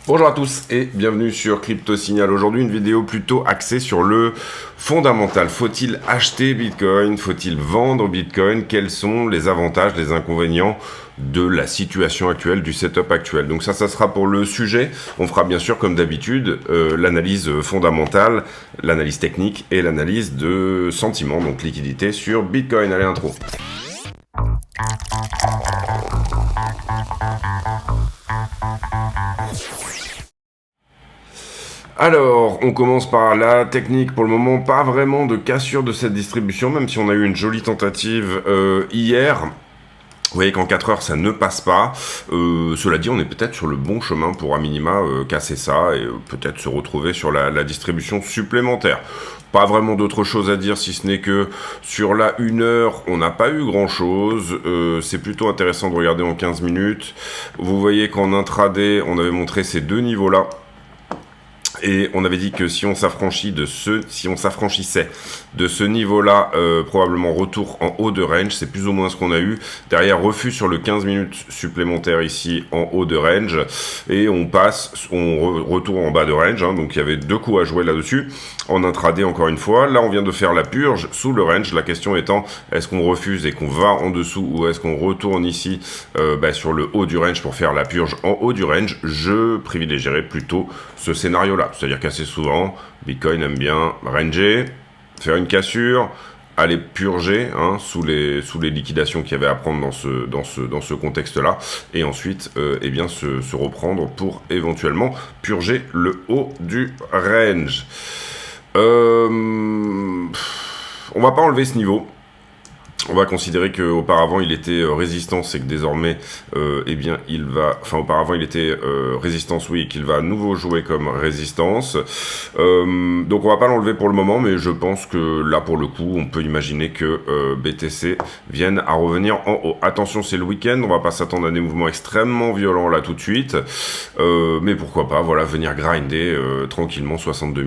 Bonjour à tous et bienvenue sur Crypto Signal. Aujourd'hui, une vidéo plutôt axée sur le fondamental. Faut-il acheter Bitcoin? Faut-il vendre Bitcoin? Quels sont les avantages, les inconvénients de la situation actuelle, du setup actuel? Donc ça sera pour le sujet. On fera bien sûr, comme d'habitude, l'analyse fondamentale, l'analyse technique et l'analyse de sentiments, donc liquidité sur Bitcoin. Allez, intro. Alors, on commence par la technique. Pour le moment, pas vraiment de cassure de cette distribution, même si on a eu une jolie tentative hier. Vous voyez qu'en 4 heures, ça ne passe pas. Cela dit, on est peut-être sur le bon chemin pour, à minima, casser ça et peut-être se retrouver sur la distribution supplémentaire. Pas vraiment d'autre chose à dire, si ce n'est que sur la 1 heure, on n'a pas eu grand-chose. C'est plutôt intéressant de regarder en 15 minutes. Vous voyez qu'en intraday, on avait montré ces deux niveaux-là. Et on avait dit que si on s'affranchissait de ce niveau-là, probablement retour en haut de range, c'est plus ou moins ce qu'on a eu. Derrière, refus sur le 15 minutes supplémentaire ici en haut de range. Et on retourne en bas de range, hein, donc il y avait deux coups à jouer là-dessus. En intraday, encore une fois, là on vient de faire la purge sous le range. La question étant, est-ce qu'on refuse et qu'on va en dessous, ou est-ce qu'on retourne ici sur le haut du range pour faire la purge en haut du range? Je privilégierais plutôt ce scénario-là. C'est-à-dire qu'assez souvent, Bitcoin aime bien ranger, faire une cassure, aller purger sous les liquidations qu'il y avait à prendre dans ce contexte-là, et ensuite se reprendre pour éventuellement purger le haut du range. On va pas enlever ce niveau. On va considérer qu'auparavant il était résistance et que désormais auparavant il était résistance, oui, et qu'il va à nouveau jouer comme résistance. Donc on va pas l'enlever pour le moment, mais je pense que là pour le coup on peut imaginer que BTC vienne à revenir en haut. Attention, c'est le week-end, on va pas s'attendre à des mouvements extrêmement violents là tout de suite, mais pourquoi pas, voilà, venir grinder tranquillement 62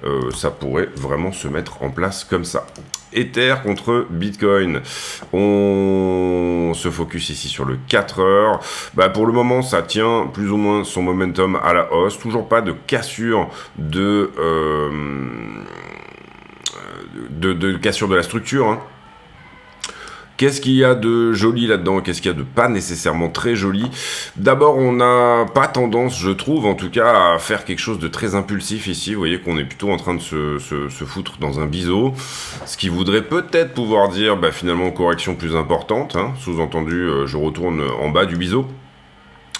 000, ça pourrait vraiment se mettre en place comme ça. Ether contre Bitcoin. On se focus ici sur le 4 heures. Pour le moment, ça tient plus ou moins son momentum à la hausse. Toujours pas de cassure de cassure de la structure, hein. Qu'est-ce qu'il y a de joli là-dedans? Qu'est-ce qu'il y a de pas nécessairement très joli? D'abord, on n'a pas tendance, je trouve, en tout cas, à faire quelque chose de très impulsif ici. Vous voyez qu'on est plutôt en train de se foutre dans un biseau. Ce qui voudrait peut-être pouvoir dire, finalement, correction plus importante, hein. Sous-entendu, je retourne en bas du biseau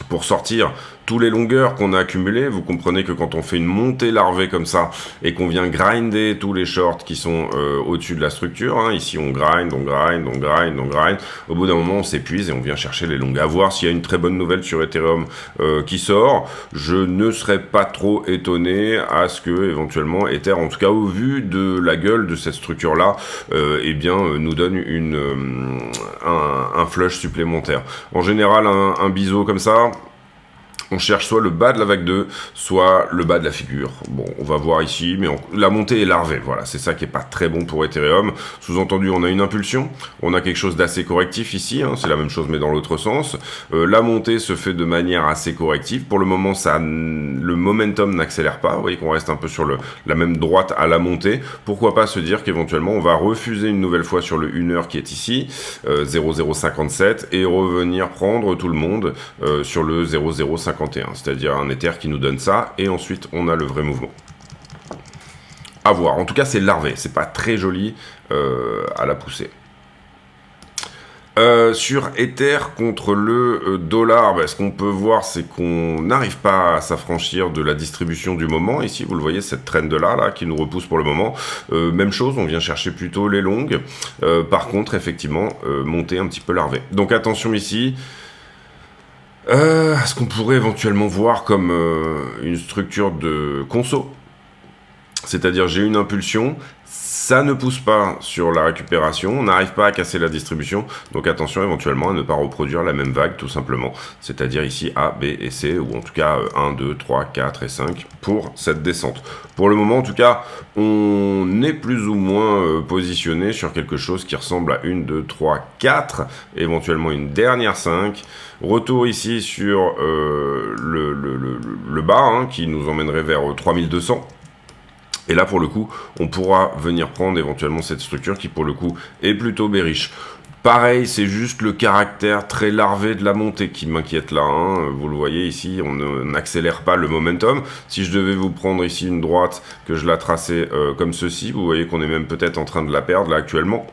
pour sortir tous les longueurs qu'on a accumulées. Vous comprenez que quand on fait une montée larvée comme ça et qu'on vient grinder tous les shorts qui sont au-dessus de la structure, hein, ici on grind, au bout d'un moment on s'épuise et on vient chercher les longues. À voir s'il y a une très bonne nouvelle sur Ethereum qui sort. Je ne serais pas trop étonné à ce que éventuellement Ether, en tout cas au vu de la gueule de cette structure là, nous donne un flush supplémentaire. En général, un biseau comme ça, on cherche soit le bas de la vague 2, soit le bas de la figure. Bon, on va voir ici, mais la montée est larvée. Voilà, c'est ça qui est pas très bon pour Ethereum. Sous-entendu, on a une impulsion, on a quelque chose d'assez correctif ici, hein, c'est la même chose mais dans l'autre sens. La montée se fait de manière assez corrective. Pour le moment, le momentum n'accélère pas. Vous voyez qu'on reste un peu sur la même droite à la montée. Pourquoi pas se dire qu'éventuellement, on va refuser une nouvelle fois sur le 1 heure qui est ici, 0,057, et revenir prendre tout le monde sur le 0,051. C'est-à-dire un Ether qui nous donne ça, et ensuite on a le vrai mouvement. À voir. En tout cas, c'est larvé, c'est pas très joli à la poussée. Sur Ether contre le dollar, ce qu'on peut voir, c'est qu'on n'arrive pas à s'affranchir de la distribution du moment. Ici, vous le voyez, cette trend là qui nous repousse pour le moment. Même chose, on vient chercher plutôt les longues. Par contre, effectivement, montée un petit peu larvée. Donc attention ici. Ce qu'on pourrait éventuellement voir comme une structure de conso. C'est-à-dire j'ai une impulsion, ça ne pousse pas sur la récupération, on n'arrive pas à casser la distribution, donc attention éventuellement à ne pas reproduire la même vague tout simplement, c'est-à-dire ici A, B et C, ou en tout cas 1, 2, 3, 4 et 5 pour cette descente. Pour le moment en tout cas, on est plus ou moins positionné sur quelque chose qui ressemble à 1, 2, 3, 4, éventuellement une dernière 5, retour ici sur le bas, hein, qui nous emmènerait vers 3200. Et là, pour le coup, on pourra venir prendre éventuellement cette structure qui, pour le coup, est plutôt bearish. Pareil, c'est juste le caractère très larvé de la montée qui m'inquiète là. Hein. Vous le voyez ici, on n'accélère pas le momentum. Si je devais vous prendre ici une droite, que je la traçais comme ceci, vous voyez qu'on est même peut-être en train de la perdre là actuellement.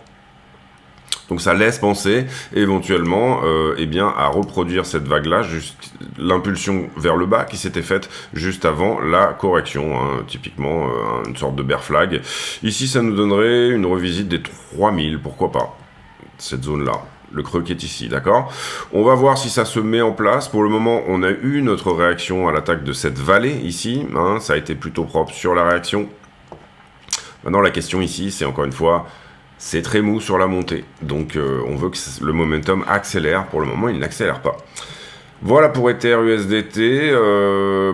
Donc ça laisse penser éventuellement eh bien, à reproduire cette vague-là, l'impulsion vers le bas qui s'était faite juste avant la correction, hein, typiquement une sorte de bear flag. Ici, ça nous donnerait une revisite des 3000, pourquoi pas, cette zone-là. Le creux qui est ici, d'accord? On va voir si ça se met en place. Pour le moment, on a eu notre réaction à l'attaque de cette vallée ici. Hein, ça a été plutôt propre sur la réaction. Maintenant, la question ici, c'est encore une fois... C'est très mou sur la montée, donc on veut que le momentum accélère. Pour le moment, il n'accélère pas. Voilà pour Ether USDT,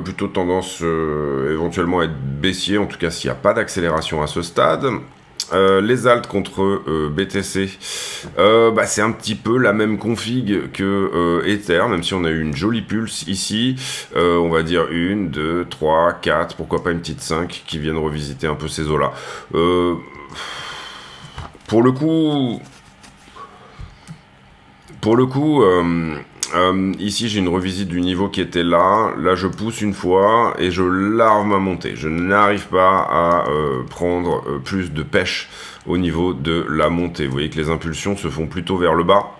plutôt tendance éventuellement à être baissier, en tout cas s'il n'y a pas d'accélération à ce stade. Les alts contre BTC, c'est un petit peu la même config que Ether, même si on a eu une jolie pulse ici. On va dire 1, 2, 3, 4, pourquoi pas une petite 5 qui viennent revisiter un peu ces eaux-là. Pour le coup, ici j'ai une revisite du niveau qui était là. Là je pousse une fois et je larve ma montée. Je n'arrive pas à prendre plus de pêche au niveau de la montée. Vous voyez que les impulsions se font plutôt vers le bas.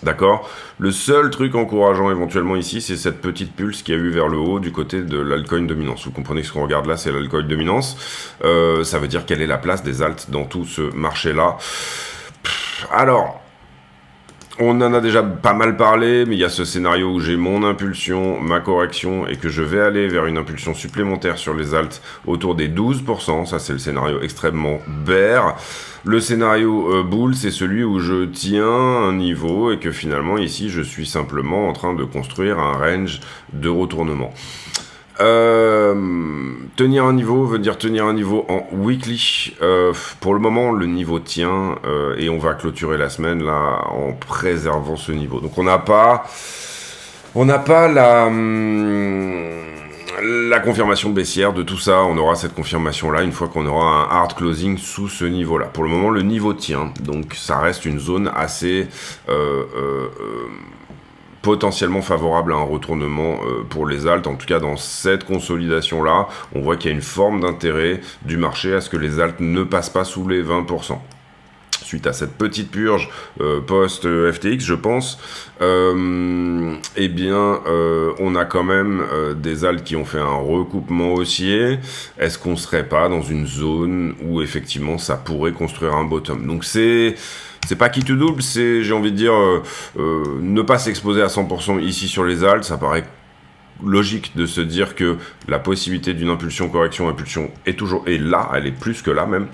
D'accord. Le seul truc encourageant éventuellement ici, c'est cette petite pulse qu'il y a eu vers le haut du côté de l'altcoin dominance. Vous comprenez que ce qu'on regarde là, c'est l'altcoin dominance. Ça veut dire quelle est la place des alts dans tout ce marché-là. Alors, on en a déjà pas mal parlé, mais il y a ce scénario où j'ai mon impulsion, ma correction, et que je vais aller vers une impulsion supplémentaire sur les alts autour des 12%. Ça, c'est le scénario extrêmement bear. Le scénario bull, c'est celui où je tiens un niveau et que finalement, ici, je suis simplement en train de construire un range de retournement. Tenir un niveau veut dire tenir un niveau en weekly. Pour le moment, le niveau tient et on va clôturer la semaine là en préservant ce niveau. Donc on n'a pas la confirmation baissière de tout ça. On aura cette confirmation là une fois qu'on aura un hard closing sous ce niveau là. Pour le moment, le niveau tient. Donc ça reste une zone assez potentiellement favorable à un retournement pour les alts. En tout cas, dans cette consolidation-là, on voit qu'il y a une forme d'intérêt du marché à ce que les alts ne passent pas sous les 20%. Suite à cette petite purge post-FTX, je pense, on a quand même des alts qui ont fait un recoupement haussier. Est-ce qu'on serait pas dans une zone où effectivement ça pourrait construire un bottom? Donc c'est pas qui tout double, c'est, j'ai envie de dire, ne pas s'exposer à 100% ici sur les alts. Ça paraît logique de se dire que la possibilité d'une impulsion est là, elle est plus que là même.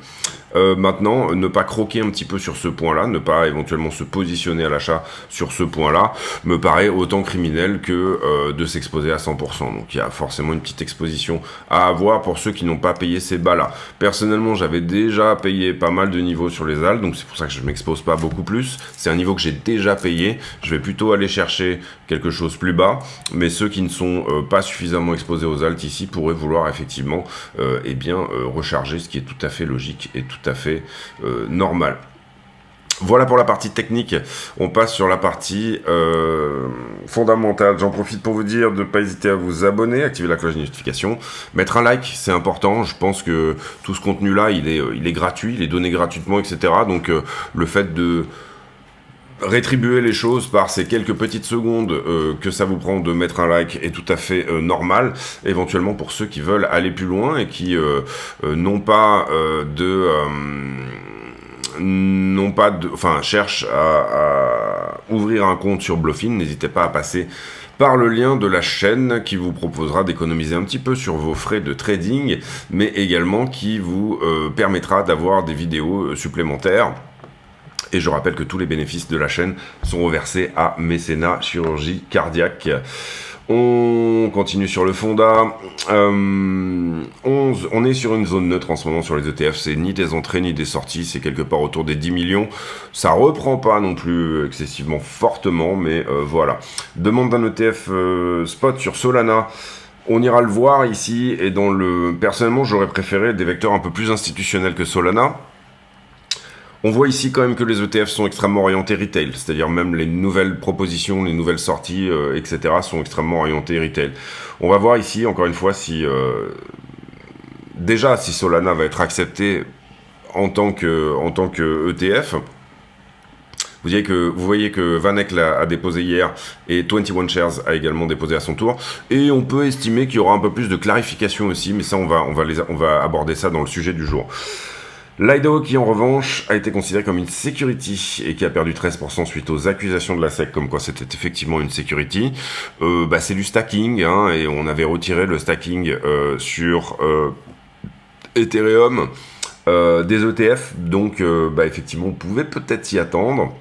Maintenant, ne pas croquer un petit peu sur ce point-là, ne pas éventuellement se positionner à l'achat sur ce point-là, me paraît autant criminel que de s'exposer à 100%. Donc il y a forcément une petite exposition à avoir pour ceux qui n'ont pas payé ces bas-là. Personnellement, j'avais déjà payé pas mal de niveaux sur les alts, donc c'est pour ça que je ne m'expose pas beaucoup plus. C'est un niveau que j'ai déjà payé. Je vais plutôt aller chercher quelque chose plus bas, mais ceux qui ne sont pas suffisamment exposés aux alts ici pourraient vouloir effectivement recharger, ce qui est tout à fait logique et tout à fait normal. Voilà pour la partie technique. On passe sur la partie fondamentale. J'en profite pour vous dire de ne pas hésiter à vous abonner, activer la cloche de notification, mettre un like, c'est important. Je pense que tout ce contenu-là, il est gratuit, il est donné gratuitement, etc. Donc le fait de rétribuer les choses par ces quelques petites secondes que ça vous prend de mettre un like est tout à fait normal, éventuellement pour ceux qui veulent aller plus loin et qui cherchent à ouvrir un compte sur Bluffin. N'hésitez pas à passer par le lien de la chaîne qui vous proposera d'économiser un petit peu sur vos frais de trading, mais également qui vous permettra d'avoir des vidéos supplémentaires. Et je rappelle que tous les bénéfices de la chaîne sont reversés à Mécénat Chirurgie Cardiaque. On continue sur le Fonda. 11, on est sur une zone neutre en ce moment sur les ETF. C'est ni des entrées ni des sorties. C'est quelque part autour des 10 millions. Ça reprend pas non plus excessivement fortement, mais voilà. Demande d'un ETF spot sur Solana. On ira le voir ici. Et personnellement, j'aurais préféré des vecteurs un peu plus institutionnels que Solana. On voit ici quand même que les ETF sont extrêmement orientés retail, c'est-à-dire même les nouvelles propositions, les nouvelles sorties, etc. sont extrêmement orientées retail. On va voir ici, encore une fois, si Solana va être accepté en tant que ETF. Vous voyez que Vanek a déposé hier et 21 Shares a également déposé à son tour. Et on peut estimer qu'il y aura un peu plus de clarification aussi, mais ça, on va aborder ça dans le sujet du jour. Lido qui en revanche a été considéré comme une security et qui a perdu 13% suite aux accusations de la SEC comme quoi c'était effectivement une security. C'est du stacking hein, et on avait retiré le stacking sur Ethereum des ETF donc effectivement on pouvait peut-être s'y attendre.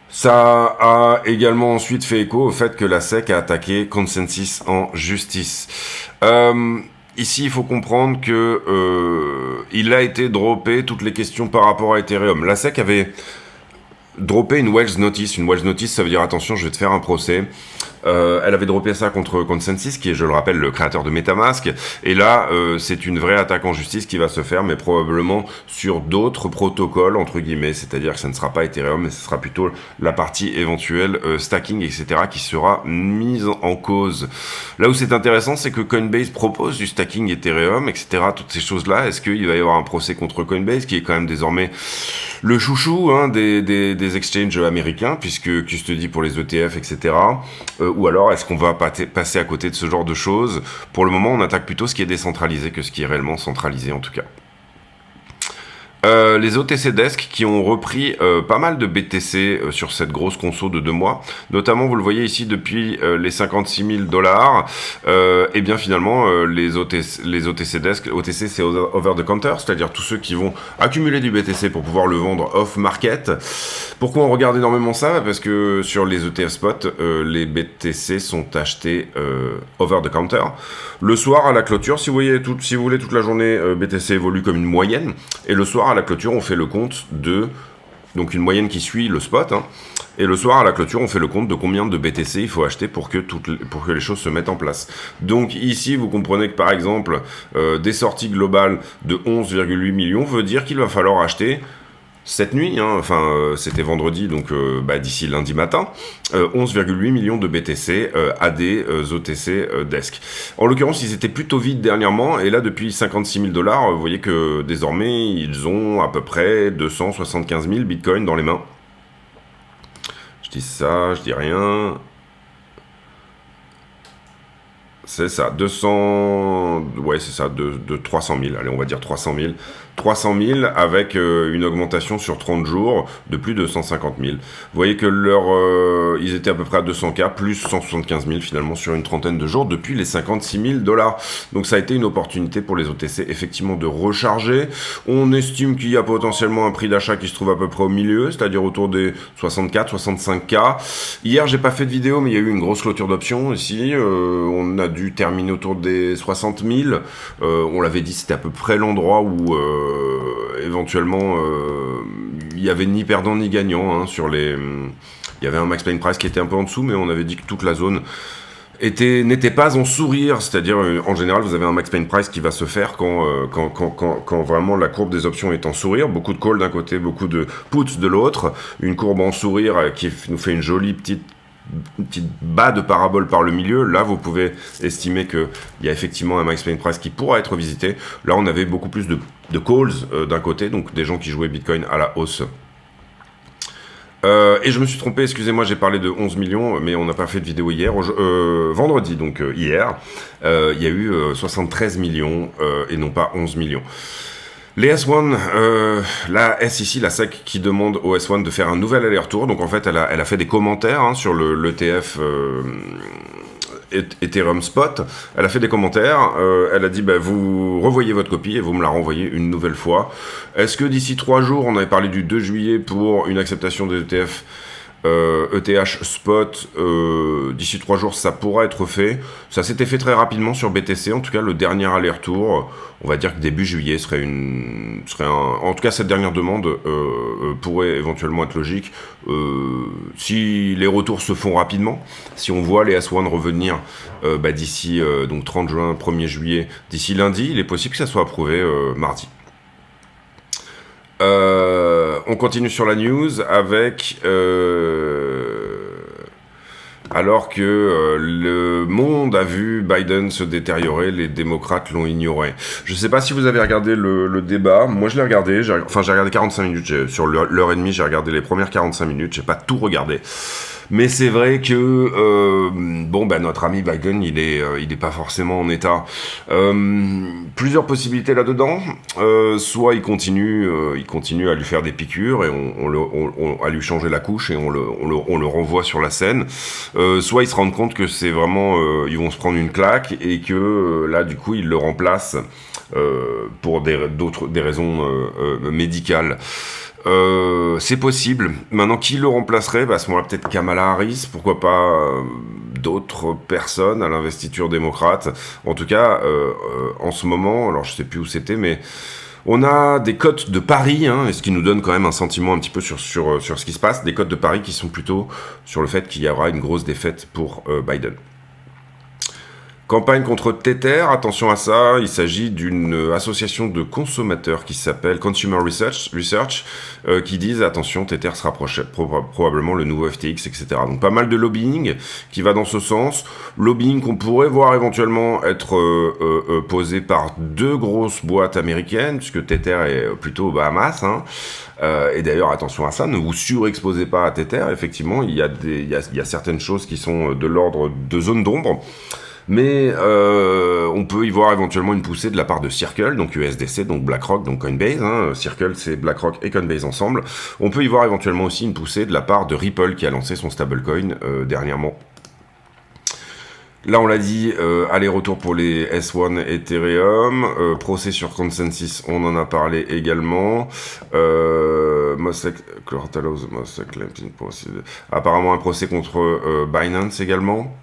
Ça a également ensuite fait écho au fait que la SEC a attaqué Consensus en justice. Ici, il faut comprendre que il a été droppé toutes les questions par rapport à Ethereum. La SEC avait droppé une Wells Notice. Une Wells Notice, ça veut dire attention, je vais te faire un procès. Elle avait droppé ça contre Consensus, qui est, je le rappelle, le créateur de MetaMask. Et là, c'est une vraie attaque en justice qui va se faire, mais probablement sur d'autres protocoles, entre guillemets. C'est-à-dire que ça ne sera pas Ethereum, mais ce sera plutôt la partie éventuelle stacking, etc., qui sera mise en cause. Là où c'est intéressant, c'est que Coinbase propose du stacking Ethereum, etc., toutes ces choses-là. Est-ce qu'il va y avoir un procès contre Coinbase, qui est quand même désormais le chouchou hein, des exchanges américains, puisque custody pour les ETF, etc., ou alors est-ce qu'on va passer à côté de ce genre de choses? Pour le moment, on attaque plutôt ce qui est décentralisé que ce qui est réellement centralisé en tout cas. Les OTC Desk qui ont repris pas mal de BTC sur cette grosse conso de 2 mois. Notamment, vous le voyez ici, depuis les 56 000 $, et bien finalement, les OTC Desk, OTC c'est over the counter, c'est-à-dire tous ceux qui vont accumuler du BTC pour pouvoir le vendre off-market. Pourquoi on regarde énormément ça? Parce que sur les ETF spot, les BTC sont achetés over the counter. Le soir à la clôture, si vous voulez toute la journée, BTC évolue comme une moyenne, et le soir à la clôture, on fait le compte de donc une moyenne qui suit le spot, hein, et le soir à la clôture, on fait le compte de combien de BTC il faut acheter pour que les choses se mettent en place. Donc ici, vous comprenez que par exemple, des sorties globales de 11,8 millions veut dire qu'il va falloir acheter cette nuit, hein, c'était vendredi, donc d'ici lundi matin, 11,8 millions de BTC à des OTC Desk. En l'occurrence, ils étaient plutôt vides dernièrement, et là, depuis 56 000 $, vous voyez que désormais, ils ont à peu près 275 000 bitcoins dans les mains. Je dis ça, je dis rien. C'est ça, 200... Ouais, c'est ça, de 300 000. Allez, on va dire 300 000. 300 000 avec une augmentation sur 30 jours de plus de 150 000. Vous voyez que ils étaient à peu près à 200K, plus 175 000 finalement sur une trentaine de jours depuis les 56 000 $. Donc ça a été une opportunité pour les OTC effectivement de recharger. On estime qu'il y a potentiellement un prix d'achat qui se trouve à peu près au milieu, c'est-à-dire autour des 64, 65K. Hier, j'ai pas fait de vidéo, mais il y a eu une grosse clôture d'options ici. On a dû terminer autour des 60 000. On l'avait dit, c'était à peu près l'endroit où éventuellement il y avait ni perdant ni gagnant hein, il y avait un max pain price qui était un peu en dessous, mais on avait dit que toute la zone n'était pas en sourire, c'est-à-dire en général vous avez un max pain price qui va se faire quand vraiment la courbe des options est en sourire, beaucoup de call d'un côté, beaucoup de puts de l'autre, une courbe en sourire qui nous fait une jolie petite bas de parabole par le milieu. Là vous pouvez estimer qu'il y a effectivement un max pain price qui pourra être visité. Là on avait beaucoup plus de calls d'un côté, donc des gens qui jouaient Bitcoin à la hausse. Et je me suis trompé, excusez-moi, j'ai parlé de 11 millions, mais on n'a pas fait de vidéo hier. Vendredi, donc hier, il y a eu 73 millions et non pas 11 millions. Les S1, la SEC, la SEC qui demande au S1 de faire un nouvel aller-retour. Donc en fait, elle a fait des commentaires sur l'ETF Ethereum Spot. Elle a fait des commentaires. Elle a dit vous revoyez votre copie et vous me la renvoyez une nouvelle fois. Est-ce que d'ici 3 jours, on avait parlé du 2 juillet pour une acceptation des ETF ETH Spot, d'ici 3 jours ça pourra être fait. Ça s'était fait très rapidement sur BTC, en tout cas le dernier aller-retour, on va dire que début juillet en tout cas cette dernière demande pourrait éventuellement être logique si les retours se font rapidement, si on voit les S1 revenir d'ici donc 30 juin, 1er juillet, d'ici lundi, il est possible que ça soit approuvé mardi. On continue sur la news avec alors que le monde a vu Biden se détériorer, les démocrates l'ont ignoré. Je ne sais pas si vous avez regardé le débat. Moi, je l'ai regardé. J'ai regardé 45 minutes. Sur l'heure et demie, j'ai regardé les premières 45 minutes. J'ai pas tout regardé. Mais c'est vrai que notre ami Biden, il est pas forcément en état. Plusieurs possibilités là-dedans. Soit il continue à lui faire des piqûres et à lui changer la couche et on le renvoie sur la scène. Soit ils se rendent compte que c'est vraiment ils vont se prendre une claque et que là du coup ils le remplacent pour des raisons médicales. C'est possible. Maintenant, qui le remplacerait ? À ce moment-là, peut-être Kamala Harris, pourquoi pas d'autres personnes à l'investiture démocrate. En tout cas, en ce moment, alors je sais plus où c'était, mais on a des cotes de paris, et ce qui nous donne quand même un sentiment un petit peu sur ce qui se passe, des cotes de paris qui sont plutôt sur le fait qu'il y aura une grosse défaite pour Biden. Campagne contre Tether, attention à ça, il s'agit d'une association de consommateurs qui s'appelle Consumer Research qui disent attention, Tether sera probablement le nouveau FTX, etc. Donc pas mal de lobbying qui va dans ce sens, lobbying qu'on pourrait voir éventuellement être posé par 2 grosses boîtes américaines, puisque Tether est plutôt aux Bahamas, et d'ailleurs attention à ça, ne vous surexposez pas à Tether, effectivement il y a certaines choses qui sont de l'ordre de zone d'ombre. Mais on peut y voir éventuellement une poussée de la part de Circle, donc USDC, donc BlackRock, donc Coinbase. Circle, c'est BlackRock et Coinbase ensemble. On peut y voir éventuellement aussi une poussée de la part de Ripple qui a lancé son stablecoin dernièrement. Là, on l'a dit, aller-retour pour les S1 Ethereum, procès sur Consensus, on en a parlé également. Apparemment un procès contre Binance également.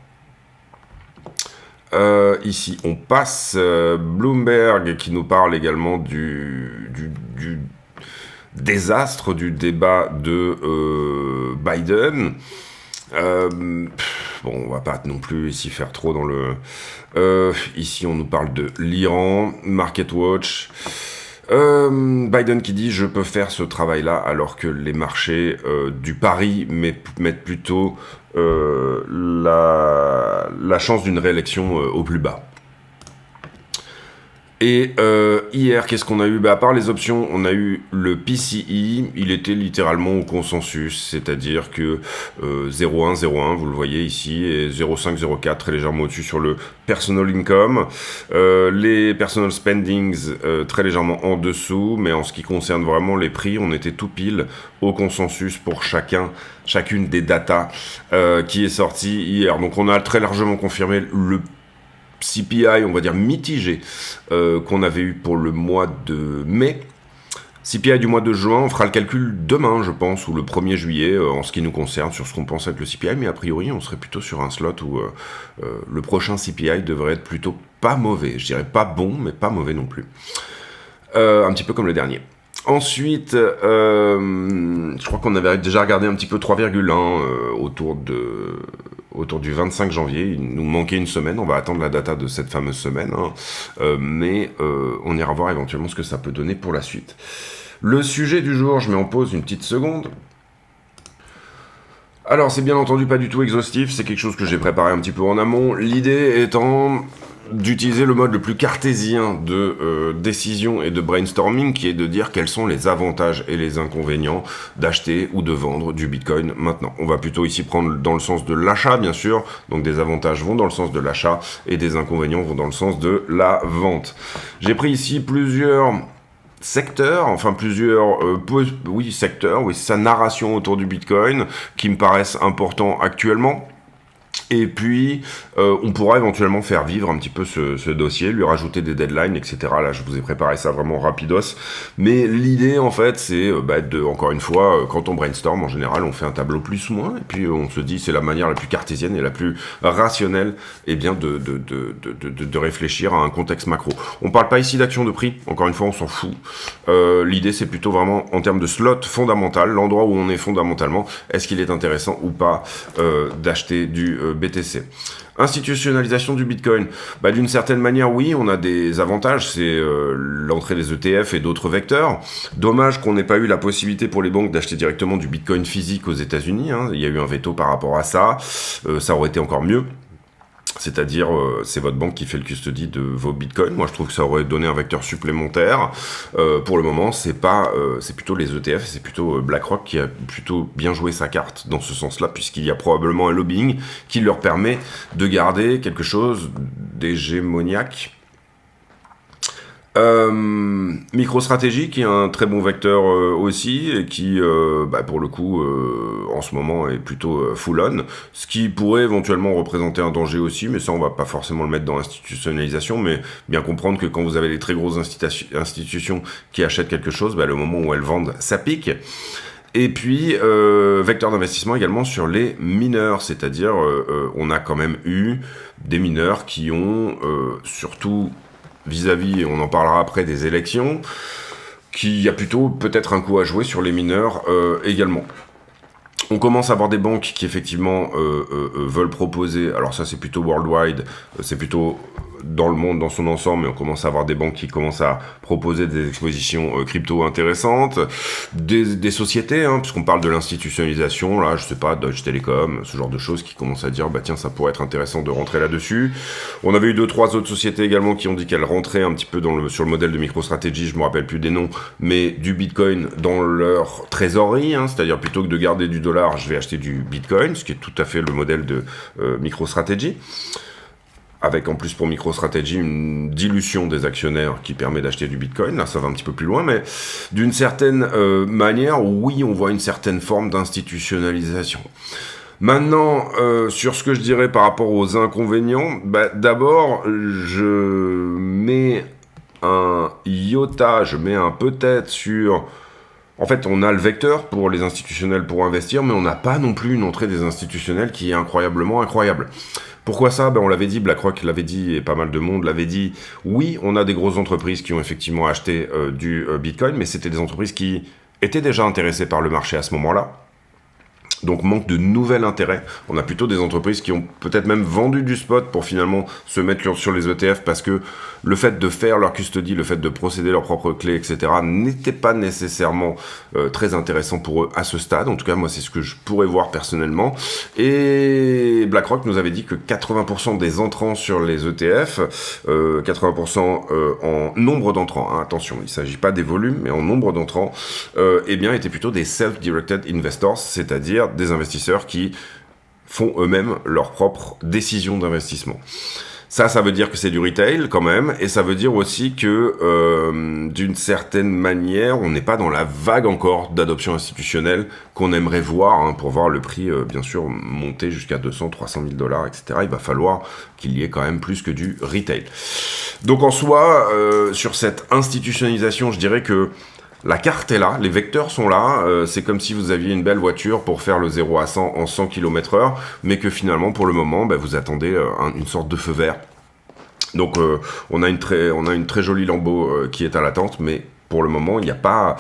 Ici, on passe Bloomberg qui nous parle également du désastre du débat de Biden. On va pas non plus ici faire trop dans le... ici, on nous parle de l'Iran, MarketWatch. Biden qui dit « Je peux faire ce travail-là » alors que les marchés du pari mettent plutôt la chance d'une réélection au plus bas. Et hier, qu'est-ce qu'on a eu ? À part les options, on a eu le PCE, il était littéralement au consensus, c'est-à-dire que 0,1, vous le voyez ici, et 0,5, 0,4, très légèrement au-dessus sur le personal income. Les personal spendings, très légèrement en dessous, mais en ce qui concerne vraiment les prix, on était tout pile au consensus pour chacune des datas qui est sortie hier. Donc on a très largement confirmé le CPI, on va dire mitigé, qu'on avait eu pour le mois de mai. CPI du mois de juin, on fera le calcul demain, je pense, ou le 1er juillet, en ce qui nous concerne, sur ce qu'on pense avec le CPI, mais a priori, on serait plutôt sur un slot où le prochain CPI devrait être plutôt pas mauvais. Je dirais pas bon, mais pas mauvais non plus. Un petit peu comme le dernier. Ensuite, je crois qu'on avait déjà regardé un petit peu 3,1 autour du 25 janvier. Il nous manquait une semaine, on va attendre la data de cette fameuse semaine, mais on ira voir éventuellement ce que ça peut donner pour la suite. Le sujet du jour, je mets en pause une petite seconde. Alors, c'est bien entendu pas du tout exhaustif, c'est quelque chose que j'ai préparé un petit peu en amont. L'idée étant d'utiliser le mode le plus cartésien de décision et de brainstorming, qui est de dire quels sont les avantages et les inconvénients d'acheter ou de vendre du Bitcoin maintenant. On va plutôt ici prendre dans le sens de l'achat, bien sûr, donc des avantages vont dans le sens de l'achat et des inconvénients vont dans le sens de la vente. J'ai pris ici plusieurs secteurs, enfin plusieurs secteurs, oui, sa narration autour du Bitcoin qui me paraissent importants actuellement. Et puis, on pourra éventuellement faire vivre un petit peu ce dossier, lui rajouter des deadlines, etc. Là, je vous ai préparé ça vraiment rapidos. Mais l'idée, en fait, c'est, encore une fois, quand on brainstorm, en général, on fait un tableau plus-moins, et puis on se dit, c'est la manière la plus cartésienne et la plus rationnelle, eh bien, de réfléchir à un contexte macro. On parle pas ici d'action de prix, encore une fois, on s'en fout. L'idée, c'est plutôt vraiment en termes de slot fondamental, l'endroit où on est fondamentalement, est-ce qu'il est intéressant ou pas d'acheter du BTC. Institutionnalisation du Bitcoin. D'une certaine manière, oui, on a des avantages, c'est l'entrée des ETF et d'autres vecteurs. Dommage qu'on n'ait pas eu la possibilité pour les banques d'acheter directement du Bitcoin physique aux États-Unis. Il y a eu un veto par rapport à ça. Ça aurait été encore mieux. C'est-à-dire, c'est votre banque qui fait le custody de vos bitcoins. Moi, je trouve que ça aurait donné un vecteur supplémentaire. Pour le moment, c'est plutôt les ETF, c'est plutôt BlackRock qui a plutôt bien joué sa carte dans ce sens-là, puisqu'il y a probablement un lobbying qui leur permet de garder quelque chose d'hégémoniaque. MicroStrategy qui est un très bon vecteur aussi et qui pour le coup en ce moment est plutôt full on, ce qui pourrait éventuellement représenter un danger aussi, mais ça on va pas forcément le mettre dans l'institutionnalisation, mais bien comprendre que quand vous avez les très grosses institutions qui achètent quelque chose, le moment où elles vendent ça pique. Et puis, vecteur d'investissement également sur les mineurs, c'est-à-dire on a quand même eu des mineurs qui ont surtout vis-à-vis, et on en parlera après, des élections, qu'il y a plutôt peut-être un coup à jouer sur les mineurs également. On commence à avoir des banques qui effectivement veulent proposer, alors ça c'est plutôt worldwide, c'est plutôt dans le monde dans son ensemble, mais on commence à avoir des banques qui commencent à proposer des expositions crypto intéressantes, des sociétés, puisqu'on parle de l'institutionnalisation, là je sais pas, Deutsche Telekom, ce genre de choses qui commencent à dire tiens ça pourrait être intéressant de rentrer là-dessus. On avait eu 2-3 autres sociétés également qui ont dit qu'elles rentraient un petit peu sur le modèle de MicroStrategy, je me rappelle plus des noms, mais du Bitcoin dans leur trésorerie, c'est-à-dire plutôt que de garder du dollar, je vais acheter du Bitcoin, ce qui est tout à fait le modèle de MicroStrategy. Avec en plus pour MicroStrategy une dilution des actionnaires qui permet d'acheter du Bitcoin. Là, ça va un petit peu plus loin, mais d'une certaine manière, oui, on voit une certaine forme d'institutionnalisation. Maintenant, sur ce que je dirais par rapport aux inconvénients, d'abord, je mets un iota, je mets un peut-être sur... En fait, on a le vecteur pour les institutionnels pour investir, mais on n'a pas non plus une entrée des institutionnels qui est incroyablement incroyable. Pourquoi ça ? On l'avait dit, BlackRock l'avait dit, et pas mal de monde l'avait dit. Oui, on a des grosses entreprises qui ont effectivement acheté du Bitcoin, mais c'était des entreprises qui étaient déjà intéressées par le marché à ce moment-là. Donc manque de nouvel intérêt. On a plutôt des entreprises qui ont peut-être même vendu du spot pour finalement se mettre sur les ETF parce que le fait de faire leur custody, le fait de procéder leurs propres clés, etc. n'était pas nécessairement très intéressant pour eux à ce stade. En tout cas, moi, c'est ce que je pourrais voir personnellement. Et BlackRock nous avait dit que 80% des entrants sur les ETF, 80% en nombre d'entrants, attention, il ne s'agit pas des volumes, mais en nombre d'entrants, étaient plutôt des self-directed investors, c'est-à-dire des investisseurs qui font eux-mêmes leurs propres décisions d'investissement. Ça veut dire que c'est du retail quand même, et ça veut dire aussi que d'une certaine manière, on n'est pas dans la vague encore d'adoption institutionnelle qu'on aimerait voir, pour voir le prix, bien sûr, monter jusqu'à 200, 300 000 $, etc. Il va falloir qu'il y ait quand même plus que du retail. Donc en soi, sur cette institutionnalisation, je dirais que la carte est là, les vecteurs sont là, c'est comme si vous aviez une belle voiture pour faire le 0 à 100 en 100 km/h, mais que finalement, pour le moment, vous attendez une sorte de feu vert. Donc, on a une très jolie Lambo qui est à l'attente, mais pour le moment, il n'y a pas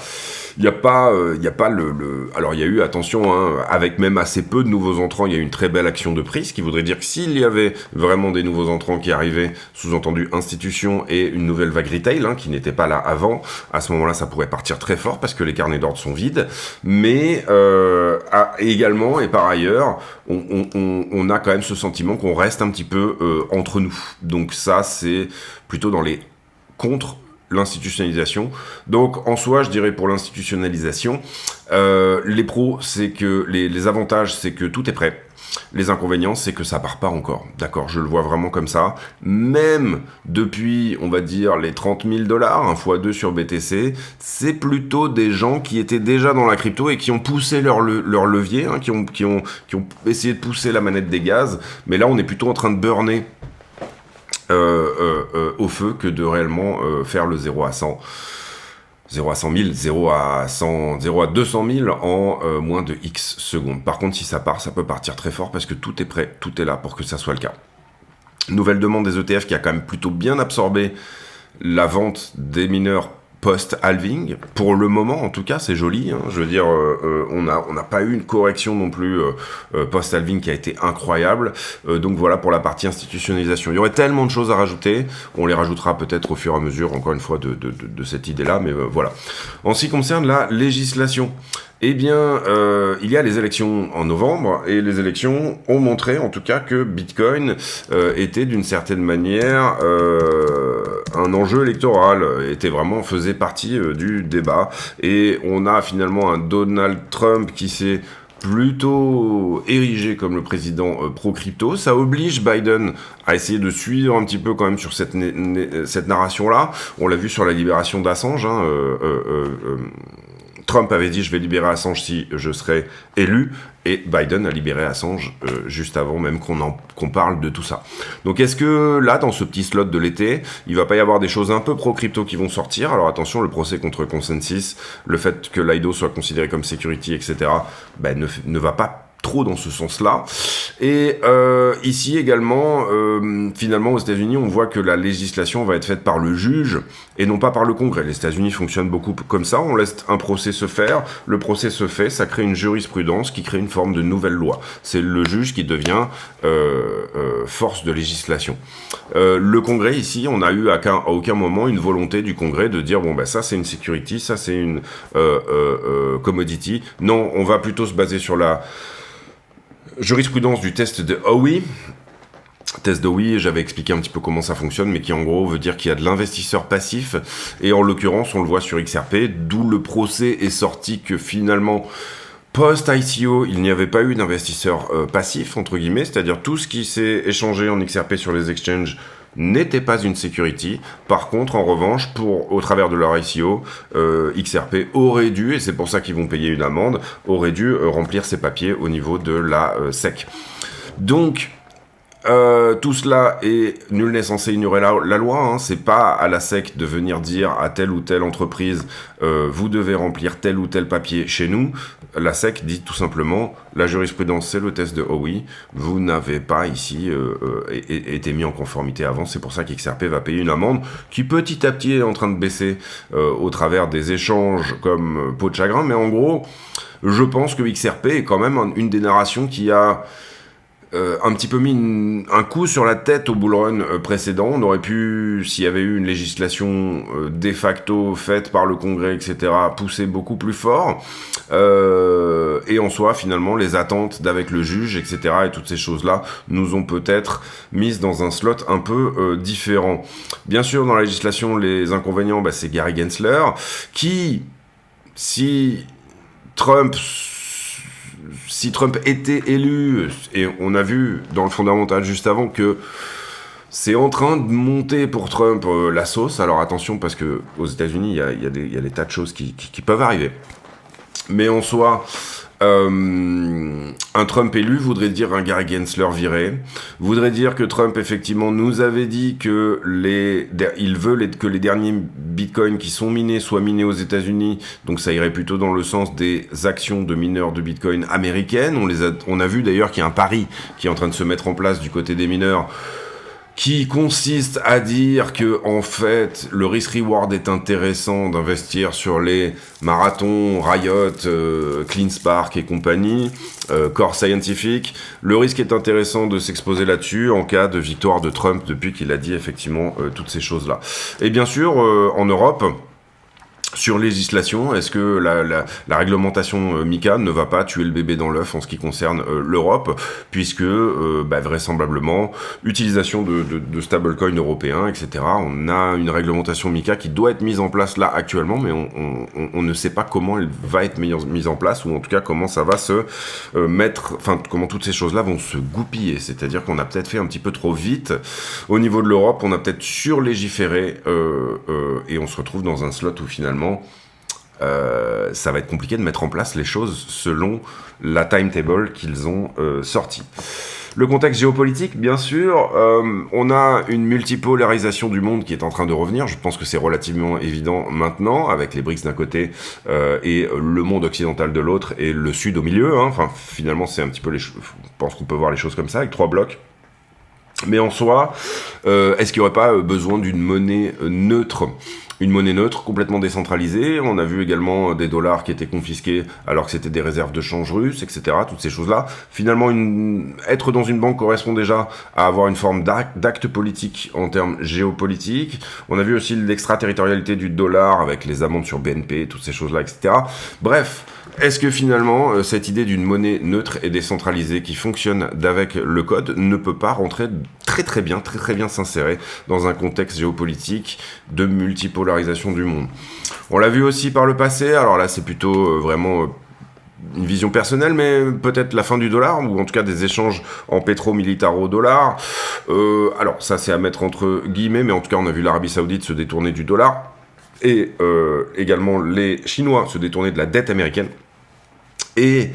le... Alors, il y a eu, attention, avec même assez peu de nouveaux entrants, il y a eu une très belle action de prix, ce qui voudrait dire que s'il y avait vraiment des nouveaux entrants qui arrivaient, sous-entendu institutions et une nouvelle vague retail, qui n'était pas là avant, à ce moment-là, ça pourrait partir très fort parce que les carnets d'ordre sont vides. Mais également, et par ailleurs, on a quand même ce sentiment qu'on reste un petit peu entre nous. Donc ça, c'est plutôt dans les contre l'institutionnalisation. Donc en soi, je dirais pour l'institutionnalisation, les pros, c'est que les avantages, c'est que tout est prêt. Les inconvénients, c'est que ça part pas encore. D'accord, je le vois vraiment comme ça. Même depuis, on va dire, les 30 000 $, 1 x 2 sur BTC, c'est plutôt des gens qui étaient déjà dans la crypto et qui ont poussé leur levier, hein, qui ont essayé de pousser la manette des gaz. Mais là, on est plutôt en train de burner au feu que de réellement faire le 0 à 100. 0 à 100 000, 0 à 100, 0 à 200 000 en moins de X secondes. Par contre, si ça part, ça peut partir très fort parce que tout est prêt, tout est là pour que ça soit le cas. Nouvelle demande des ETF qui a quand même plutôt bien absorbé la vente des mineurs post-halving. Pour le moment, en tout cas, c'est joli. Hein. Je veux dire, on n'a pas eu une correction non plus post-halving qui a été incroyable. Donc voilà pour la partie institutionnalisation. Il y aurait tellement de choses à rajouter. On les rajoutera peut-être au fur et à mesure, encore une fois, de cette idée-là. Mais voilà. En ce qui concerne la législation, eh bien, il y a les élections en novembre, et les élections ont montré, en tout cas, que Bitcoin était d'une certaine manière un enjeu électoral, faisait partie du débat, et on a finalement un Donald Trump qui s'est plutôt érigé comme le président pro-crypto. Ça oblige Biden à essayer de suivre un petit peu quand même sur cette narration-là. On l'a vu sur la libération d'Assange, hein, Trump avait dit « je vais libérer Assange si je serai élu », et Biden a libéré Assange juste avant même qu'on parle de tout ça. Donc est-ce que là, dans ce petit slot de l'été, il va pas y avoir des choses un peu pro-crypto qui vont sortir? Alors attention, le procès contre Consensus, le fait que l'IDO soit considéré comme security, etc., ne va pas trop dans ce sens-là. Et ici également, finalement aux États-Unis, on voit que la législation va être faite par le juge et non pas par le Congrès. Les États-Unis fonctionnent beaucoup comme ça, on laisse un procès se faire, le procès se fait, ça crée une jurisprudence qui crée une forme de nouvelle loi. C'est le juge qui devient force de législation. Le Congrès ici, on a eu à aucun moment une volonté du Congrès de dire bon ça c'est une security, ça c'est une commodity. Non, on va plutôt se baser sur la jurisprudence du test de Howey. Test de Howey, j'avais expliqué un petit peu comment ça fonctionne, mais qui en gros veut dire qu'il y a de l'investisseur passif, et en l'occurrence on le voit sur XRP, d'où le procès est sorti que finalement post-ICO, il n'y avait pas eu d'investisseur passif, entre guillemets, c'est-à-dire tout ce qui s'est échangé en XRP sur les exchanges n'était pas une security. Par contre, en revanche, au travers de leur ICO, XRP aurait dû, et c'est pour ça qu'ils vont payer une amende, aurait dû remplir ses papiers au niveau de la SEC. Donc, tout cela, et nul n'est censé ignorer la loi, hein. C'est pas à la SEC de venir dire à telle ou telle entreprise vous devez remplir tel ou tel papier chez nous. La SEC dit tout simplement la jurisprudence c'est le test de Howey, vous n'avez pas ici été mis en conformité avant, c'est pour ça qu'XRP va payer une amende qui petit à petit est en train de baisser au travers des échanges comme peau de chagrin, mais en gros je pense que XRP est quand même une des narrations qui a un petit peu mis un coup sur la tête au bullrun précédent. On aurait pu, s'il y avait eu une législation de facto faite par le Congrès, etc., pousser beaucoup plus fort. Et en soi, finalement, les attentes d'avec le juge, etc., et toutes ces choses-là, nous ont peut-être mises dans un slot un peu différent. Bien sûr, dans la législation, les inconvénients, c'est Gary Gensler, qui, si Trump était élu, et on a vu dans le fondamental juste avant que c'est en train de monter pour Trump la sauce, alors attention parce que aux États-Unis il y a des tas de choses qui peuvent arriver. Mais en soi, un Trump élu voudrait dire un Gary Gensler viré, voudrait dire que Trump effectivement nous avait dit que il veut que les derniers bitcoins qui sont minés soient minés aux États-Unis, donc ça irait plutôt dans le sens des actions de mineurs de bitcoin américaines. On a vu d'ailleurs qu'il y a un pari qui est en train de se mettre en place du côté des mineurs, qui consiste à dire que en fait le risk-reward est intéressant d'investir sur les marathons, Riot, CleanSpark et compagnie, Core Scientific. Le risque est intéressant de s'exposer là-dessus en cas de victoire de Trump depuis qu'il a dit effectivement toutes ces choses-là. Et bien sûr, en Europe, Sur législation, est-ce que la réglementation MiCA ne va pas tuer le bébé dans l'œuf en ce qui concerne l'Europe, puisque vraisemblablement, utilisation de stablecoins européens, etc. On a une réglementation MiCA qui doit être mise en place là actuellement, mais on ne sait pas comment elle va être mise en place, ou en tout cas comment ça va se comment toutes ces choses-là vont se goupiller. C'est-à-dire qu'on a peut-être fait un petit peu trop vite. Au niveau de l'Europe, on a peut-être surlégiféré et on se retrouve dans un slot où finalement ça va être compliqué de mettre en place les choses selon la timetable qu'ils ont sortie. Le contexte géopolitique, bien sûr, on a une multipolarisation du monde qui est en train de revenir. Je pense que c'est relativement évident maintenant, avec les BRICS d'un côté et le monde occidental de l'autre, et le Sud au milieu. Enfin, finalement, c'est un petit peu je pense qu'on peut voir les choses comme ça, avec 3 blocs. Mais en soi, est-ce qu'il n'y aurait pas besoin d'une monnaie neutre ? Une monnaie neutre, complètement décentralisée. On a vu également des dollars qui étaient confisqués alors que c'était des réserves de change russes, etc. Toutes ces choses-là. Finalement, être dans une banque correspond déjà à avoir une forme d'acte politique en termes géopolitiques. On a vu aussi l'extraterritorialité du dollar avec les amendes sur BNP, toutes ces choses-là, etc. Bref, est-ce que finalement, cette idée d'une monnaie neutre et décentralisée qui fonctionne d'avec le code ne peut pas rentrer très bien s'insérer dans un contexte géopolitique de multipolarisation du monde? On l'a vu aussi par le passé, alors là c'est plutôt vraiment une vision personnelle, mais peut-être la fin du dollar, ou en tout cas des échanges en pétro-militaro-dollar. Alors ça c'est à mettre entre guillemets, mais en tout cas on a vu l'Arabie Saoudite se détourner du dollar, et également les Chinois se détourner de la dette américaine. Et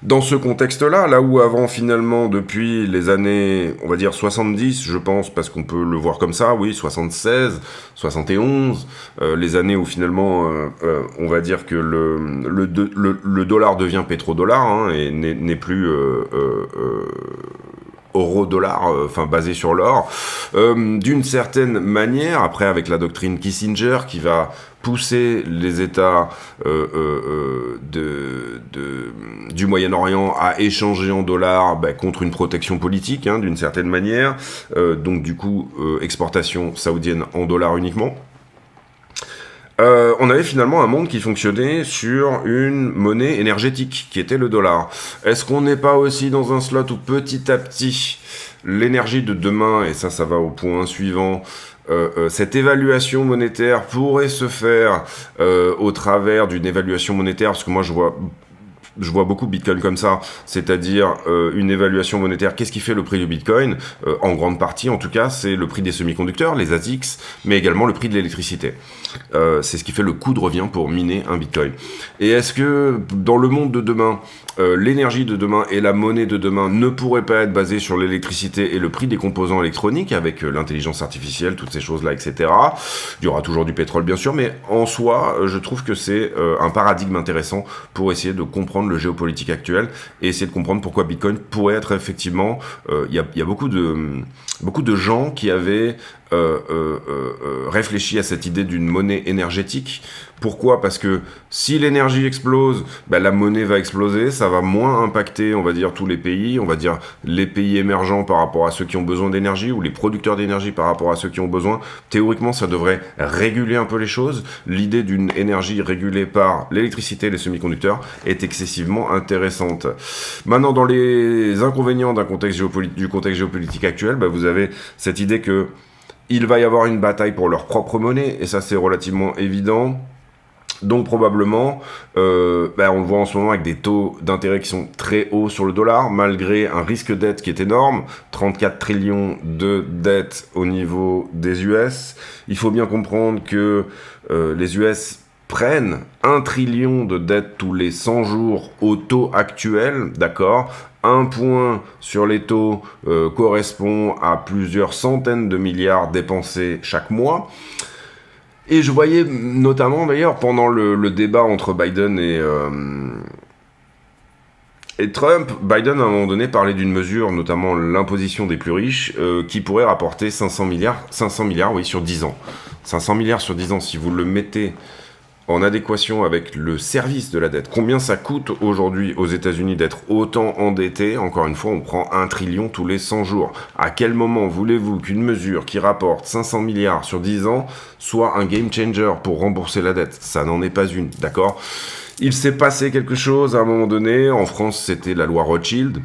dans ce contexte-là, là où avant finalement, depuis les années, on va dire 70, je pense, parce qu'on peut le voir comme ça, oui, 76, 71, les années où finalement, on va dire que le dollar devient pétrodollar, et n'est plus euro-dollar, basé sur l'or, d'une certaine manière, après avec la doctrine Kissinger qui va pousser les États du Moyen-Orient à échanger en dollars contre une protection politique, d'une certaine manière, donc du coup exportation saoudienne en dollars uniquement. On avait finalement un monde qui fonctionnait sur une monnaie énergétique, qui était le dollar. Est-ce qu'on n'est pas aussi dans un slot où petit à petit, l'énergie de demain, et ça va au point suivant, cette évaluation monétaire pourrait se faire au travers d'une évaluation monétaire, parce que moi je vois beaucoup Bitcoin comme ça, c'est-à-dire une évaluation monétaire. Qu'est-ce qui fait le prix du Bitcoin ? En grande partie, en tout cas, c'est le prix des semi-conducteurs, les ASICs, mais également le prix de l'électricité. C'est ce qui fait le coût de revient pour miner un Bitcoin. Et est-ce que dans le monde de demain, l'énergie de demain et la monnaie de demain ne pourraient pas être basées sur l'électricité et le prix des composants électroniques, avec l'intelligence artificielle, toutes ces choses-là, etc. Il y aura toujours du pétrole, bien sûr, mais en soi, je trouve que c'est un paradigme intéressant pour essayer de comprendre le géopolitique actuel et essayer de comprendre pourquoi Bitcoin pourrait être effectivement... Il y a beaucoup de gens qui avaient réfléchi à cette idée d'une monnaie énergétique. Pourquoi ? Parce que si l'énergie explose, la monnaie va exploser, ça va moins impacter, on va dire, tous les pays, on va dire les pays émergents par rapport à ceux qui ont besoin d'énergie, ou les producteurs d'énergie par rapport à ceux qui ont besoin. Théoriquement, ça devrait réguler un peu les choses. L'idée d'une énergie régulée par l'électricité et les semi-conducteurs est excessivement intéressante. Maintenant, dans les inconvénients du contexte géopolitique actuel, vous avez cette idée que il va y avoir une bataille pour leur propre monnaie, et ça c'est relativement évident. Donc probablement, on le voit en ce moment avec des taux d'intérêt qui sont très hauts sur le dollar, malgré un risque dette qui est énorme, 34 trillions de dettes au niveau des US. Il faut bien comprendre que les US prennent 1 trillion de dettes tous les 100 jours au taux actuel, d'accord ? 1 point sur les taux correspond à plusieurs centaines de milliards dépensés chaque mois. Et je voyais notamment d'ailleurs pendant le débat entre Biden et Trump, Biden à un moment donné parlait d'une mesure, notamment l'imposition des plus riches, qui pourrait rapporter 500 milliards sur 10 ans. 500 milliards sur 10 ans, si vous le mettez en adéquation avec le service de la dette. Combien ça coûte aujourd'hui aux États-Unis d'être autant endetté? Encore une fois, on prend 1 trillion tous les 100 jours. À quel moment voulez-vous qu'une mesure qui rapporte 500 milliards sur 10 ans soit un game changer pour rembourser la dette? Ça n'en est pas une, d'accord? Il s'est passé quelque chose à un moment donné. En France, c'était la loi Rothschild,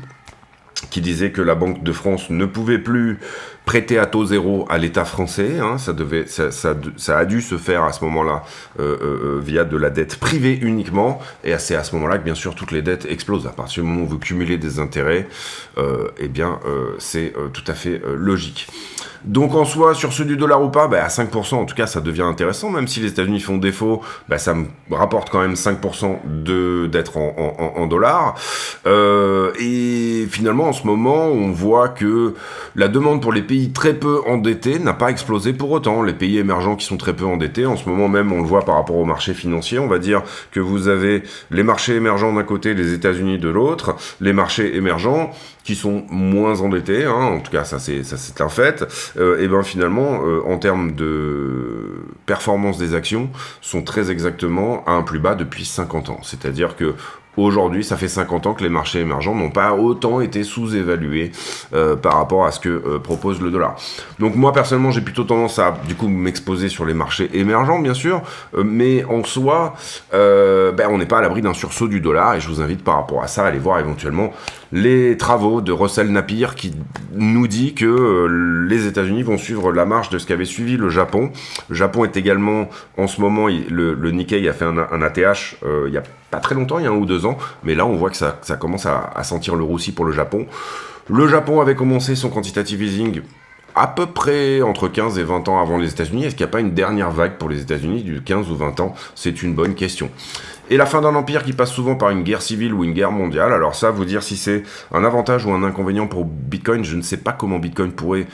qui disait que la Banque de France ne pouvait plus prêter à taux zéro à l'État français. Hein, ça a dû se faire à ce moment-là via de la dette privée uniquement. Et c'est à ce moment-là que, bien sûr, toutes les dettes explosent. À partir du moment où vous cumulez des intérêts, c'est tout à fait logique. Donc en soi, sur ceux du dollar ou pas, à 5%, en tout cas, ça devient intéressant. Même si les États-Unis font défaut, ça me rapporte quand même 5% d'être en dollars. Et finalement, en ce moment, on voit que la demande pour les pays très peu endettés n'a pas explosé pour autant. Les pays émergents qui sont très peu endettés, en ce moment même, on le voit par rapport aux marchés financiers. On va dire que vous avez les marchés émergents d'un côté, les États-Unis de l'autre, les marchés émergents qui sont moins endettés, hein, en tout cas ça c'est un fait, et finalement en termes de performance des actions sont très exactement à un plus bas depuis 50 ans. C'est-à-dire que aujourd'hui, ça fait 50 ans que les marchés émergents n'ont pas autant été sous-évalués par rapport à ce que propose le dollar. Donc moi, personnellement, j'ai plutôt tendance à, du coup, m'exposer sur les marchés émergents, bien sûr, mais en soi, on n'est pas à l'abri d'un sursaut du dollar, et je vous invite par rapport à ça à aller voir éventuellement les travaux de Russell Napier qui nous dit que les États-Unis vont suivre la marche de ce qu'avait suivi le Japon. Le Japon est également, en ce moment, le Nikkei a fait un ATH il y a pas très longtemps, il y a 1 ou 2 ans, mais là on voit que ça commence à sentir le roussi pour le Japon. Le Japon avait commencé son quantitative easing à peu près entre 15 et 20 ans avant les États-Unis. Est-ce qu'il n'y a pas une dernière vague pour les États-Unis du 15 ou 20 ans? C'est une bonne question. Et la fin d'un empire qui passe souvent par une guerre civile ou une guerre mondiale. Alors ça, vous dire si c'est un avantage ou un inconvénient pour Bitcoin, je ne sais pas comment Bitcoin pourrait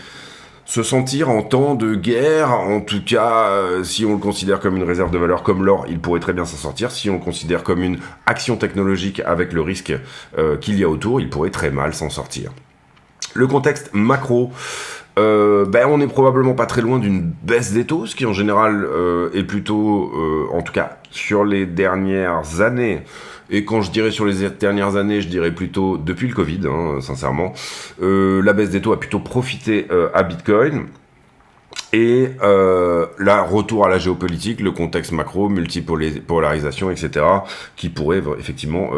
se sentir en temps de guerre. En tout cas, si on le considère comme une réserve de valeur comme l'or, il pourrait très bien s'en sortir. Si on le considère comme une action technologique avec le risque qu'il y a autour, il pourrait très mal s'en sortir. Le contexte macro, on n'est probablement pas très loin d'une baisse des taux, ce qui en général est plutôt, en tout cas sur les dernières années, et quand je dirais sur les dernières années, je dirais plutôt depuis le Covid, sincèrement, la baisse des taux a plutôt profité à Bitcoin. Et là, retour à la géopolitique, le contexte macro, multipolarisation, etc., qui pourrait effectivement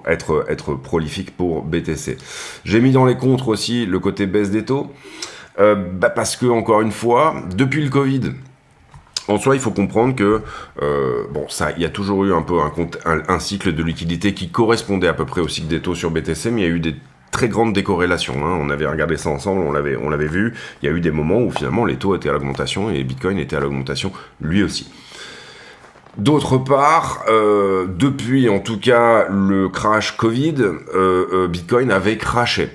être prolifique pour BTC. J'ai mis dans les contres aussi le côté baisse des taux, parce que, encore une fois, depuis le Covid, en soi, il faut comprendre que, il y a toujours eu un peu un cycle de liquidité qui correspondait à peu près au cycle des taux sur BTC, mais il y a eu des très grande décorrélation, hein. On avait regardé ça ensemble, on l'avait vu. Il y a eu des moments où finalement les taux étaient à l'augmentation et Bitcoin était à l'augmentation lui aussi. D'autre part, depuis en tout cas le crash Covid, Bitcoin avait crashé.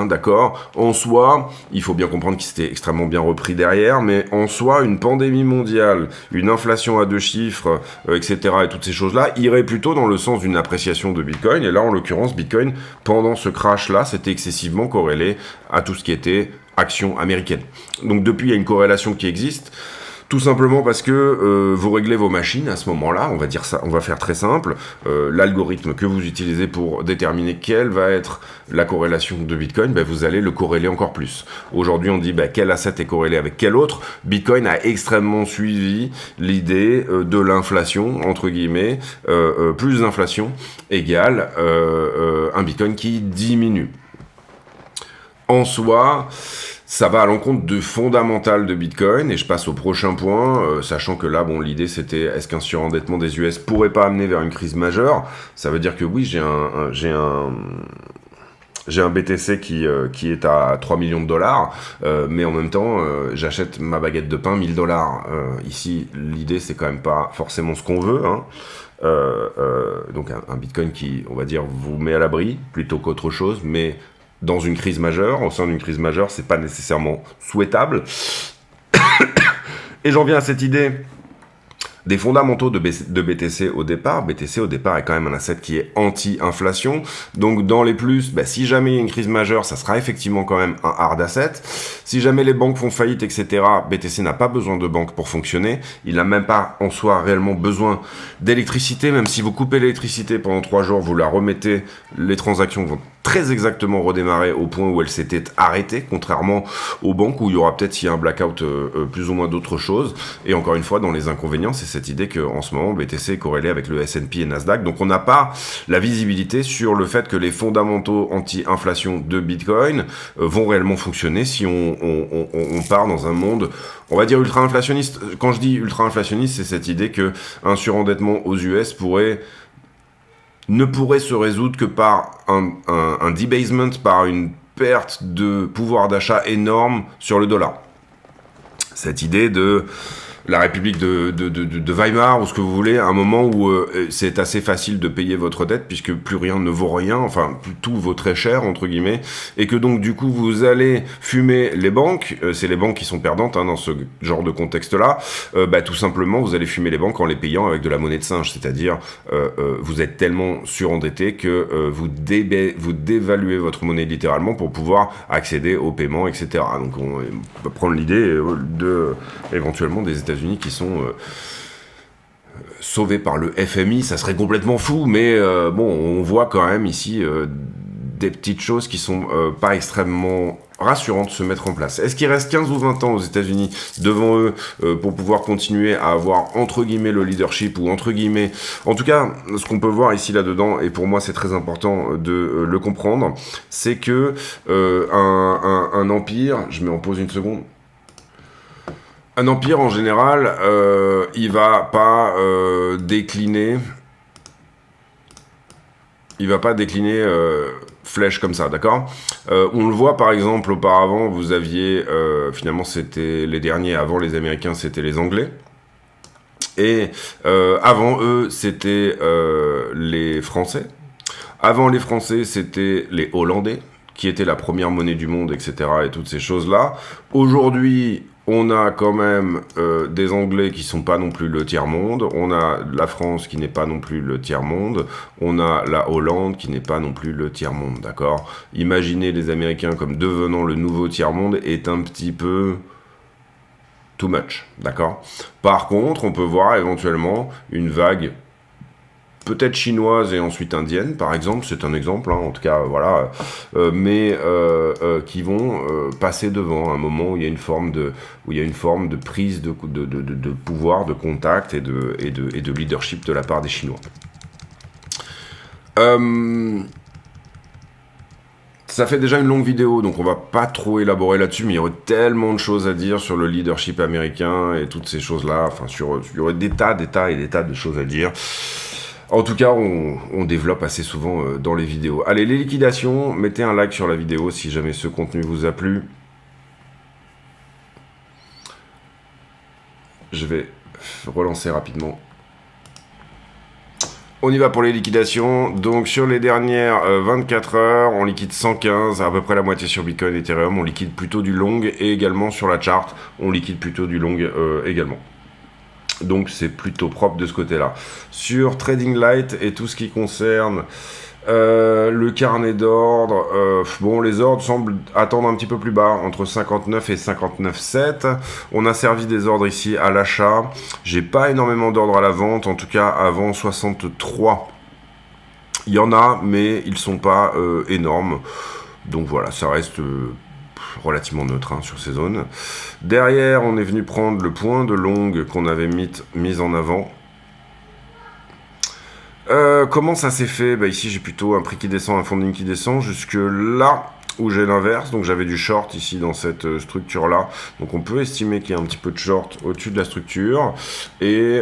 D'accord. En soi, il faut bien comprendre qu'il s'était extrêmement bien repris derrière, mais en soi, une pandémie mondiale, une inflation à 2 chiffres, etc., et toutes ces choses-là, iraient plutôt dans le sens d'une appréciation de Bitcoin. Et là, en l'occurrence, Bitcoin, pendant ce crash-là, c'était excessivement corrélé à tout ce qui était action américaine. Donc depuis, il y a une corrélation qui existe. Tout simplement parce que vous réglez vos machines à ce moment-là, on va dire ça, on va faire très simple, l'algorithme que vous utilisez pour déterminer quelle va être la corrélation de Bitcoin, vous allez le corréler encore plus. Aujourd'hui, on dit quel asset est corrélé avec quel autre. Bitcoin a extrêmement suivi l'idée de l'inflation, entre guillemets, plus d'inflation égale un Bitcoin qui diminue. En soi, ça va à l'encontre de fondamental de Bitcoin, et je passe au prochain point, sachant que là, l'idée c'était, est-ce qu'un surendettement des US pourrait pas amener vers une crise majeure? Ça veut dire que oui, j'ai un BTC qui est à 3 millions de dollars, mais en même temps, j'achète ma baguette de pain 1000 dollars. Ici, l'idée, c'est quand même pas forcément ce qu'on veut, hein. Donc un Bitcoin qui, on va dire, vous met à l'abri plutôt qu'autre chose, mais dans une crise majeure, au sein d'une crise majeure, c'est pas nécessairement souhaitable. Et j'en viens à cette idée Des fondamentaux de BTC au départ. BTC au départ est quand même un asset qui est anti-inflation. Donc dans les plus, si jamais il y a une crise majeure, ça sera effectivement quand même un hard asset. Si jamais les banques font faillite, etc., BTC n'a pas besoin de banque pour fonctionner. Il n'a même pas en soi réellement besoin d'électricité. Même si vous coupez l'électricité pendant 3 jours, vous la remettez, les transactions vont très exactement redémarrer au point où elles s'étaient arrêtées, contrairement aux banques où il y aura peut-être, s'il y a un blackout, plus ou moins d'autres choses. Et encore une fois, dans les inconvénients, c'est cette idée qu'en ce moment, BTC est corrélé avec le S&P et Nasdaq. Donc on n'a pas la visibilité sur le fait que les fondamentaux anti-inflation de Bitcoin vont réellement fonctionner si on part dans un monde, on va dire, ultra-inflationniste. Quand je dis ultra-inflationniste, c'est cette idée que un surendettement aux US ne pourrait se résoudre que par un debasement, par une perte de pouvoir d'achat énorme sur le dollar. Cette idée de la République de Weimar, ou ce que vous voulez, à un moment où c'est assez facile de payer votre dette, puisque plus rien ne vaut rien, enfin, tout vaut très cher, entre guillemets, et que donc, du coup, vous allez fumer les banques, c'est les banques qui sont perdantes dans ce genre de contexte-là, tout simplement, vous allez fumer les banques en les payant avec de la monnaie de singe, c'est-à-dire, vous êtes tellement surendetté que vous dévaluez votre monnaie littéralement pour pouvoir accéder au paiement, etc. Donc, on peut prendre l'idée éventuellement des États-Unis qui sont sauvés par le FMI, ça serait complètement fou, mais on voit quand même ici des petites choses qui sont pas extrêmement rassurantes se mettre en place. Est-ce qu'il reste 15 ou 20 ans aux États-Unis devant eux pour pouvoir continuer à avoir entre guillemets le leadership, ou entre guillemets, en tout cas, ce qu'on peut voir ici là-dedans, et pour moi c'est très important de le comprendre, c'est que un empire, je mets en pause une seconde. Un empire, en général, il va pas décliner. Il va pas décliner flèche comme ça, d'accord ? On le voit, par exemple, auparavant, vous aviez... finalement, c'était les derniers, avant les Américains, c'était les Anglais. Et avant eux, c'était les Français. Avant les Français, c'était les Hollandais, qui étaient la première monnaie du monde, etc. et toutes ces choses-là. Aujourd'hui... on a quand même des Anglais qui sont pas non plus le tiers-monde, on a la France qui n'est pas non plus le tiers-monde, on a la Hollande qui n'est pas non plus le tiers-monde, d'accord ? Imaginez les Américains comme devenant le nouveau tiers-monde est un petit peu too much, d'accord ? Par contre, on peut voir éventuellement une vague peut-être chinoise et ensuite indienne, par exemple, c'est un exemple, en tout cas, voilà, mais qui vont passer devant un moment où il y a une forme de prise de pouvoir, de contact et de leadership de la part des Chinois. Ça fait déjà une longue vidéo, donc on va pas trop élaborer là-dessus, mais il y aurait tellement de choses à dire sur le leadership américain et toutes ces choses-là, enfin, il y aurait des tas de choses à dire. En tout cas, on développe assez souvent dans les vidéos. Allez, les liquidations, mettez un like sur la vidéo si jamais ce contenu vous a plu. Je vais relancer rapidement. On y va pour les liquidations. Donc sur les dernières 24 heures, on liquide 115, à peu près la moitié sur Bitcoin et Ethereum. On liquide plutôt du long, et également sur la chart, on liquide plutôt du long également. Donc c'est plutôt propre de ce côté-là. Sur Trading Light et tout ce qui concerne le carnet d'ordre, les ordres semblent attendre un petit peu plus bas, entre 59 et 59,7. On a servi des ordres ici à l'achat. J'ai pas énormément d'ordres à la vente, en tout cas avant 63. Il y en a, mais ils sont pas énormes. Donc voilà, ça reste... relativement neutre sur ces zones. Derrière, on est venu prendre le point de longue qu'on avait mis en avant. Comment ça s'est fait ? Ici, j'ai plutôt un prix qui descend, un funding qui descend, jusque là où j'ai l'inverse. Donc j'avais du short ici dans cette structure-là. Donc on peut estimer qu'il y a un petit peu de short au-dessus de la structure. Et...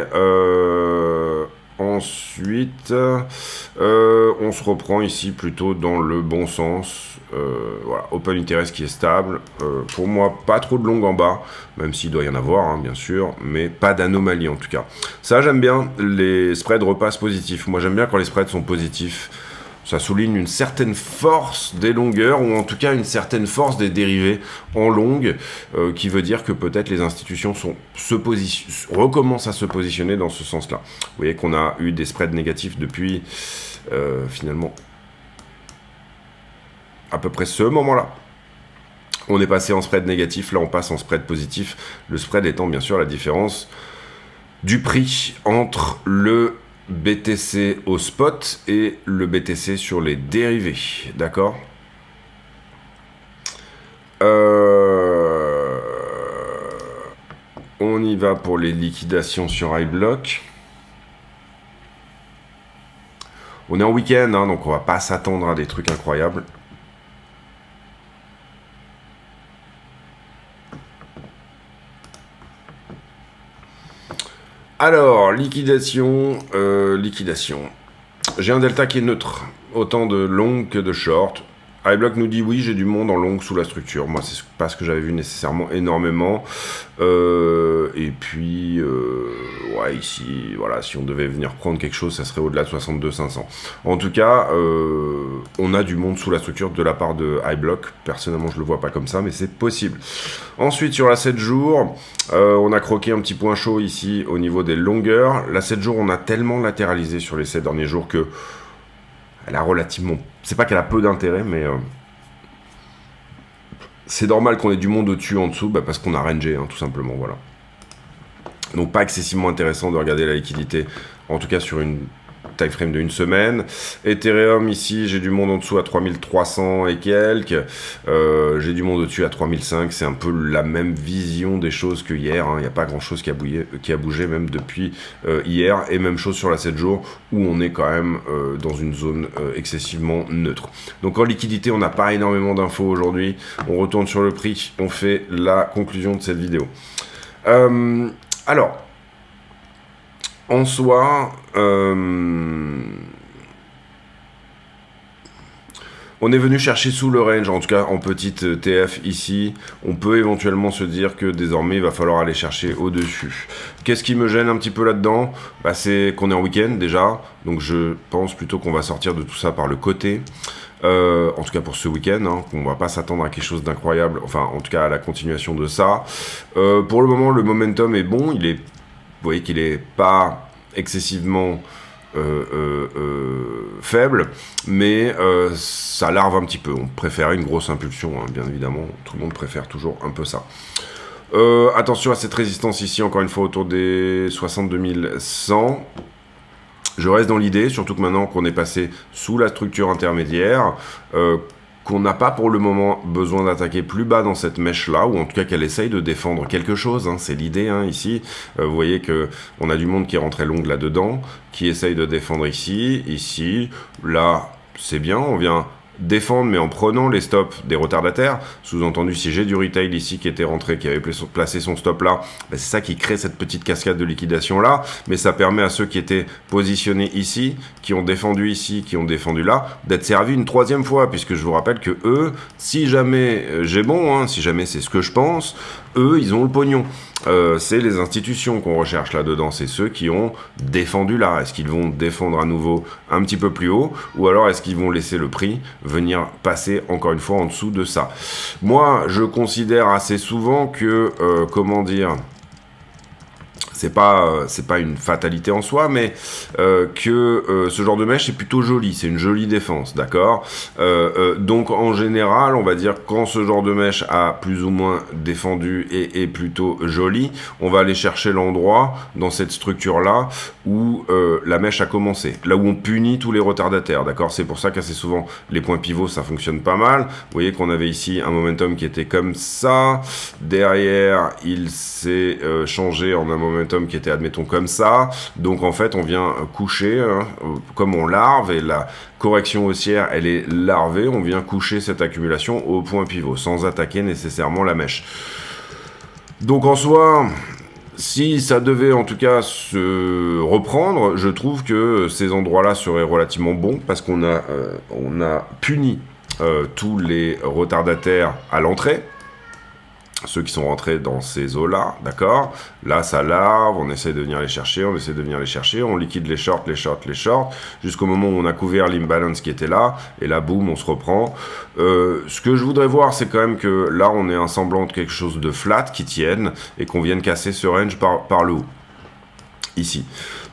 ensuite, on se reprend ici plutôt dans le bon sens. Voilà, open interest qui est stable. Pour moi, pas trop de long en bas, même s'il doit y en avoir, bien sûr, mais pas d'anomalie en tout cas. Ça, j'aime bien, les spreads repassent positifs. Moi, j'aime bien quand les spreads sont positifs Ça souligne une certaine force des longueurs, ou en tout cas une certaine force des dérivés en longue, qui veut dire que peut-être les institutions recommencent à se positionner dans ce sens-là. Vous voyez qu'on a eu des spreads négatifs depuis, finalement, à peu près ce moment-là. On est passé en spread négatif, là on passe en spread positif. Le spread étant bien sûr la différence du prix entre le BTC au spot et le BTC sur les dérivés, d'accord. On y va pour les liquidations sur iBlock. On est en week-end, hein, donc on va pas s'attendre à des trucs incroyables. Alors, liquidation. J'ai un delta qui est neutre, autant de long que de short. iBlock nous dit oui, j'ai du monde en long sous la structure. Moi, c'est pas ce que j'avais vu nécessairement énormément. Et puis, ouais, ici, voilà, si on devait venir prendre quelque chose, ça serait au-delà de 62 500. En tout cas, on a du monde sous la structure de la part de iBlock. Personnellement, je le vois pas comme ça, mais c'est possible. Ensuite, sur la 7 jours, on a croqué un petit point chaud ici au niveau des longueurs. La 7 jours, on a tellement latéralisé sur les 7 derniers jours que elle a relativement... C'est pas qu'elle a peu d'intérêt, mais c'est normal qu'on ait du monde au-dessus, en dessous, parce qu'on a rangé, hein, tout simplement, voilà. Donc pas excessivement intéressant de regarder la liquidité, en tout cas sur une time frame de une semaine. Ethereum, ici, j'ai du monde en dessous à 3300 et quelques. J'ai du monde au-dessus à 3005. C'est un peu la même vision des choses que hier. Il n'y a pas grand-chose qui a bougé même depuis hier. Et même chose sur la 7 jours où on est quand même dans une zone excessivement neutre. Donc en liquidité, on n'a pas énormément d'infos aujourd'hui. On retourne sur le prix. On fait la conclusion de cette vidéo. Alors... En soi, on est venu chercher sous le range, en tout cas en petite TF ici. On peut éventuellement se dire que désormais il va falloir aller chercher au-dessus. Qu'est-ce qui me gêne un petit peu là-dedans ? C'est qu'on est en week-end déjà, donc je pense plutôt qu'on va sortir de tout ça par le côté. En tout cas pour ce week-end, hein, qu'on va pas s'attendre à quelque chose d'incroyable, enfin en tout cas à la continuation de ça. Pour le moment, le momentum est bon, vous voyez qu'il est pas excessivement faible, mais ça larve un petit peu. On préfère une grosse impulsion, hein, bien évidemment. Tout le monde préfère toujours un peu ça. Attention à cette résistance ici, encore une fois, autour des 62 100. Je reste dans l'idée, surtout que maintenant qu'on est passé sous la structure intermédiaire, qu'on n'a pas pour le moment besoin d'attaquer plus bas dans cette mèche-là, ou en tout cas qu'elle essaye de défendre quelque chose, hein, c'est l'idée ici. Vous voyez qu'on a du monde qui est rentré long là-dedans, qui essaye de défendre ici, là, c'est bien, on vient défendre, mais en prenant les stops des retardataires. Sous-entendu, si j'ai du retail ici qui était rentré, qui avait placé son stop là, c'est ça qui crée cette petite cascade de liquidation là, mais ça permet à ceux qui étaient positionnés ici, qui ont défendu ici, qui ont défendu là, d'être servis une troisième fois, puisque je vous rappelle que eux, si jamais j'ai bon, si jamais c'est ce que je pense, eux, ils ont le pognon. C'est les institutions qu'on recherche là-dedans, c'est ceux qui ont défendu là. Est-ce qu'ils vont défendre à nouveau un petit peu plus haut, ou alors est-ce qu'ils vont laisser le prix venir passer encore une fois en dessous de ça? Moi, je considère assez souvent que, comment dire... C'est pas une fatalité en soi, mais que ce genre de mèche est plutôt joli, c'est une jolie défense, d'accord. Donc en général, on va dire quand ce genre de mèche a plus ou moins défendu et est plutôt joli, on va aller chercher l'endroit dans cette structure-là où la mèche a commencé, là où on punit tous les retardataires, d'accord. C'est pour ça qu'assez souvent les points pivots ça fonctionne pas mal. Vous voyez qu'on avait ici un momentum qui était comme ça, derrière il s'est changé en un momentum qui était, admettons, comme ça. Donc, en fait, on vient coucher, comme on larve, et la correction haussière, elle est larvée, on vient coucher cette accumulation au point pivot, sans attaquer nécessairement la mèche. Donc, en soi... Si ça devait en tout cas se reprendre, je trouve que ces endroits-là seraient relativement bons, parce qu'on a puni tous les retardataires à l'entrée. ceux qui sont rentrés dans ces eaux-là, d'accord? Là, ça larve, on essaie de venir les chercher, on liquide les shorts, jusqu'au moment où on a couvert l'imbalance qui était là, et là, boum, on se reprend. Ce que je voudrais voir, c'est quand même que là, on ait un semblant de quelque chose de flat qui tienne, et qu'on vienne casser ce range par le haut. Ici.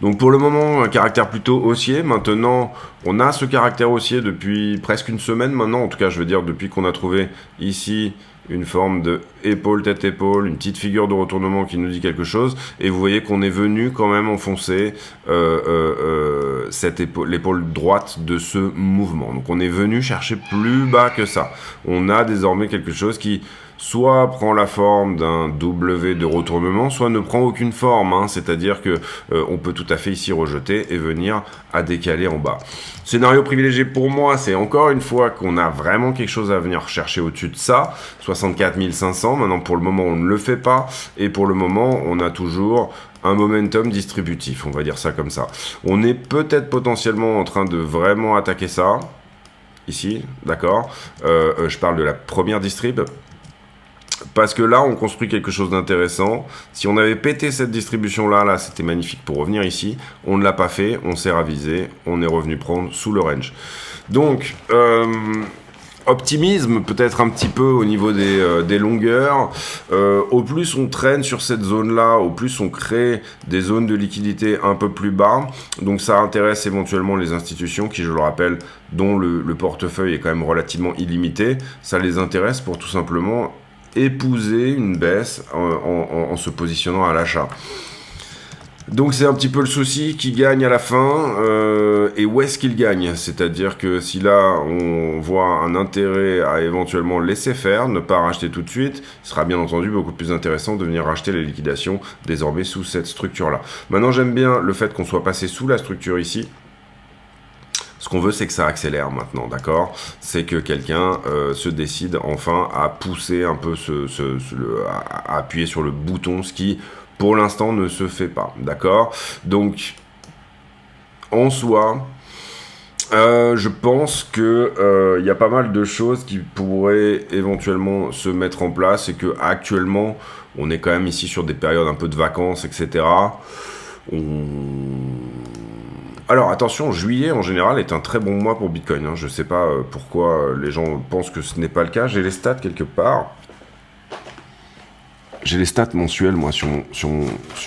Donc pour le moment, un caractère plutôt haussier. Maintenant, on a ce caractère haussier depuis presque une semaine maintenant. En tout cas, je veux dire, depuis qu'on a trouvé ici une forme de épaule, tête-épaule, une petite figure de retournement qui nous dit quelque chose. Et vous voyez qu'on est venu quand même enfoncer l'épaule droite de ce mouvement. Donc on est venu chercher plus bas que ça. On a désormais quelque chose qui soit prend la forme d'un W de retournement, soit ne prend aucune forme, hein, c'est-à-dire que on peut tout à fait ici rejeter et venir à décaler en bas. Scénario privilégié pour moi, c'est encore une fois qu'on a vraiment quelque chose à venir chercher au-dessus de ça, 64 500, maintenant pour le moment on ne le fait pas, et pour le moment on a toujours un momentum distributif, on va dire ça comme ça. On est peut-être potentiellement en train de vraiment attaquer ça, ici, d'accord, je parle de la première distrib, parce que là, on construit quelque chose d'intéressant. Si on avait pété cette distribution-là, là, c'était magnifique pour revenir ici. On ne l'a pas fait, on s'est ravisé, on est revenu prendre sous le range. Donc, optimisme peut-être un petit peu au niveau des longueurs. Au plus on traîne sur cette zone-là, au plus on crée des zones de liquidité un peu plus bas. Donc ça intéresse éventuellement les institutions qui, je le rappelle, dont le portefeuille est quand même relativement illimité. Ça les intéresse pour tout simplement épouser une baisse en se positionnant à l'achat. Donc c'est un petit peu le souci qui gagne à la fin, et où est-ce qu'il gagne? C'est-à-dire que si là on voit un intérêt à éventuellement laisser faire, ne pas racheter tout de suite, ce sera bien entendu beaucoup plus intéressant de venir racheter les liquidations désormais sous cette structure-là. Maintenant j'aime bien le fait qu'on soit passé sous la structure ici. Ce qu'on veut, c'est que ça accélère maintenant, d'accord? C'est que quelqu'un se décide enfin à pousser un peu, à appuyer sur le bouton, ce qui, pour l'instant, ne se fait pas, d'accord? Donc, en soi, je pense que y a pas mal de choses qui pourraient éventuellement se mettre en place, et que actuellement, on est quand même ici sur des périodes un peu de vacances, etc. Alors attention, juillet en général est un très bon mois pour Bitcoin, hein. Je ne sais pas pourquoi les gens pensent que ce n'est pas le cas. J'ai les stats quelque part. J'ai les stats mensuelles, moi, sur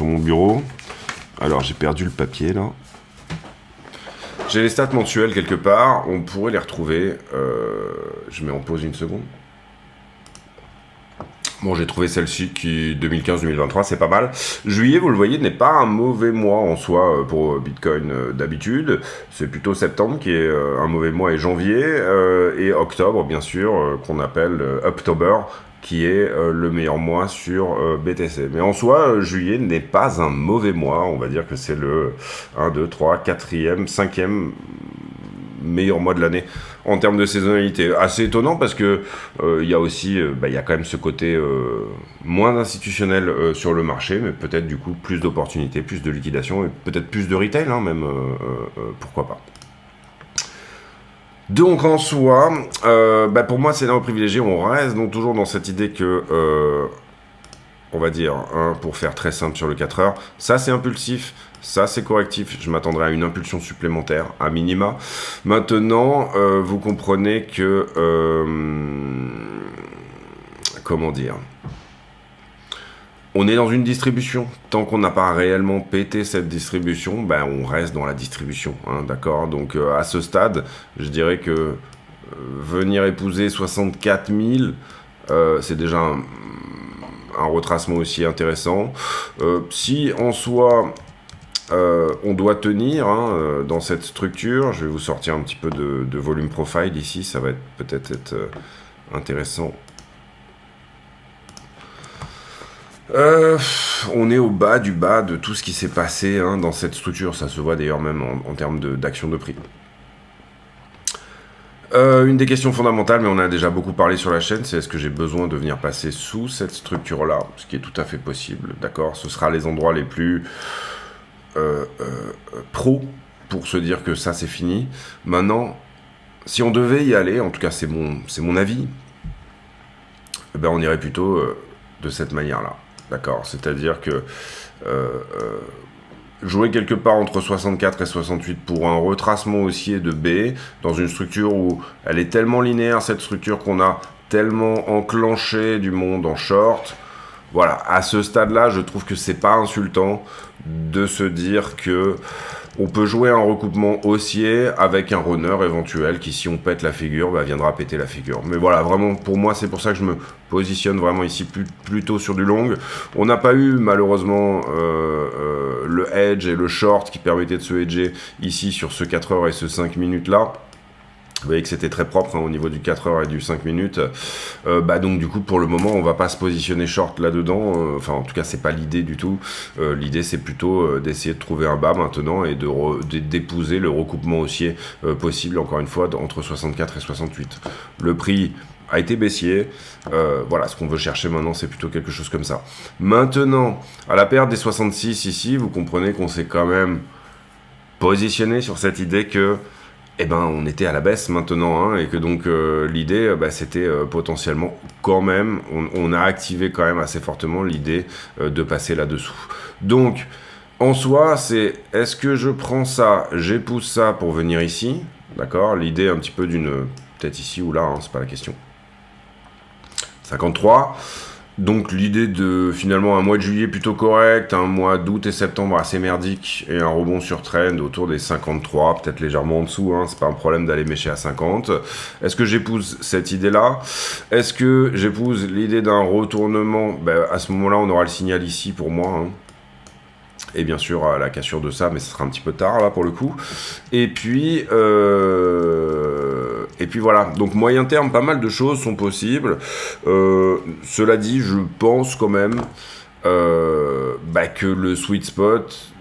mon bureau. Alors j'ai perdu le papier là. J'ai les stats mensuelles quelque part. On pourrait les retrouver. Je mets en pause une seconde. Bon, j'ai trouvé celle-ci qui 2015-2023, c'est pas mal. Juillet, vous le voyez, n'est pas un mauvais mois en soi pour Bitcoin d'habitude. C'est plutôt septembre qui est un mauvais mois, et janvier, et octobre, bien sûr, qu'on appelle October, qui est le meilleur mois sur BTC. Mais en soi, juillet n'est pas un mauvais mois. On va dire que c'est le 1, 2, 3, 4e, 5e meilleur mois de l'année en termes de saisonnalité. Assez étonnant parce que il y a aussi il y a quand même ce côté moins institutionnel sur le marché, mais peut-être du coup plus d'opportunités, plus de liquidation, et peut-être plus de retail, hein, même pourquoi pas. Donc en soi, pour moi c'est là au privilégié, on reste donc toujours dans cette idée que on va dire, hein, pour faire très simple sur le 4 heures, ça c'est impulsif, ça c'est correctif, je m'attendrai à une impulsion supplémentaire, à minima. Maintenant, vous comprenez que, comment dire, on est dans une distribution. Tant qu'on n'a pas réellement pété cette distribution, on reste dans la distribution, hein, d'accord? Donc à ce stade, je dirais que venir épouser 64 000, c'est déjà un retracement aussi intéressant. Si en soi on doit tenir dans cette structure, je vais vous sortir un petit peu de volume profile ici, ça va peut-être être intéressant. On est au bas du bas de tout ce qui s'est passé dans cette structure, ça se voit d'ailleurs même en termes d'action de prix. Une des questions fondamentales, mais on a déjà beaucoup parlé sur la chaîne, c'est est-ce que j'ai besoin de venir passer sous cette structure-là, ce qui est tout à fait possible, d'accord? Ce sera les endroits les plus pro pour se dire que ça c'est fini. Maintenant, si on devait y aller, en tout cas c'est mon avis, on irait plutôt de cette manière-là. D'accord? C'est-à-dire que jouer quelque part entre 64 et 68 pour un retracement haussier de B, dans une structure où elle est tellement linéaire, cette structure, qu'on a tellement enclenché du monde en short. Voilà, à ce stade-là, je trouve que c'est pas insultant de se dire que on peut jouer un recoupement haussier avec un runner éventuel qui, si on pète la figure, bah, viendra péter la figure. Mais voilà, vraiment, pour moi, c'est pour ça que je me positionne vraiment ici plutôt sur du long. On n'a pas eu, malheureusement, le hedge et le short qui permettaient de se hedger ici sur ce 4 heures et ce 5 minutes-là. Vous voyez que c'était très propre au niveau du 4 heures et du 5 minutes. Donc du coup, pour le moment, on va pas se positionner short là-dedans. Enfin, en tout cas, c'est pas l'idée du tout. L'idée, c'est plutôt d'essayer de trouver un bas maintenant et d'épouser le recoupement haussier possible, encore une fois, entre 64 et 68. Le prix a été baissier. Voilà, ce qu'on veut chercher maintenant, c'est plutôt quelque chose comme ça. Maintenant, à la perte des 66 ici, vous comprenez qu'on s'est quand même positionné sur cette idée que on était à la baisse maintenant, et que donc l'idée, c'était potentiellement quand même, on a activé quand même assez fortement l'idée de passer là-dessous. Donc, en soi, c'est, est-ce que je prends ça, j'épouse ça pour venir ici, d'accord? L'idée un petit peu d'une, peut-être ici ou là, c'est pas la question. 53. Donc l'idée de finalement un mois de juillet plutôt correct, un mois d'août et septembre assez merdique et un rebond sur trend autour des 53, peut-être légèrement en dessous, c'est pas un problème d'aller mécher à 50. Est-ce que j'épouse cette idée-là? Est-ce que j'épouse l'idée d'un retournement? À ce moment-là, on aura le signal ici pour moi. Et bien sûr, la cassure de ça, mais ce sera un petit peu tard là pour le coup. Et puis voilà, donc moyen terme, pas mal de choses sont possibles. Cela dit, je pense quand même que le sweet spot,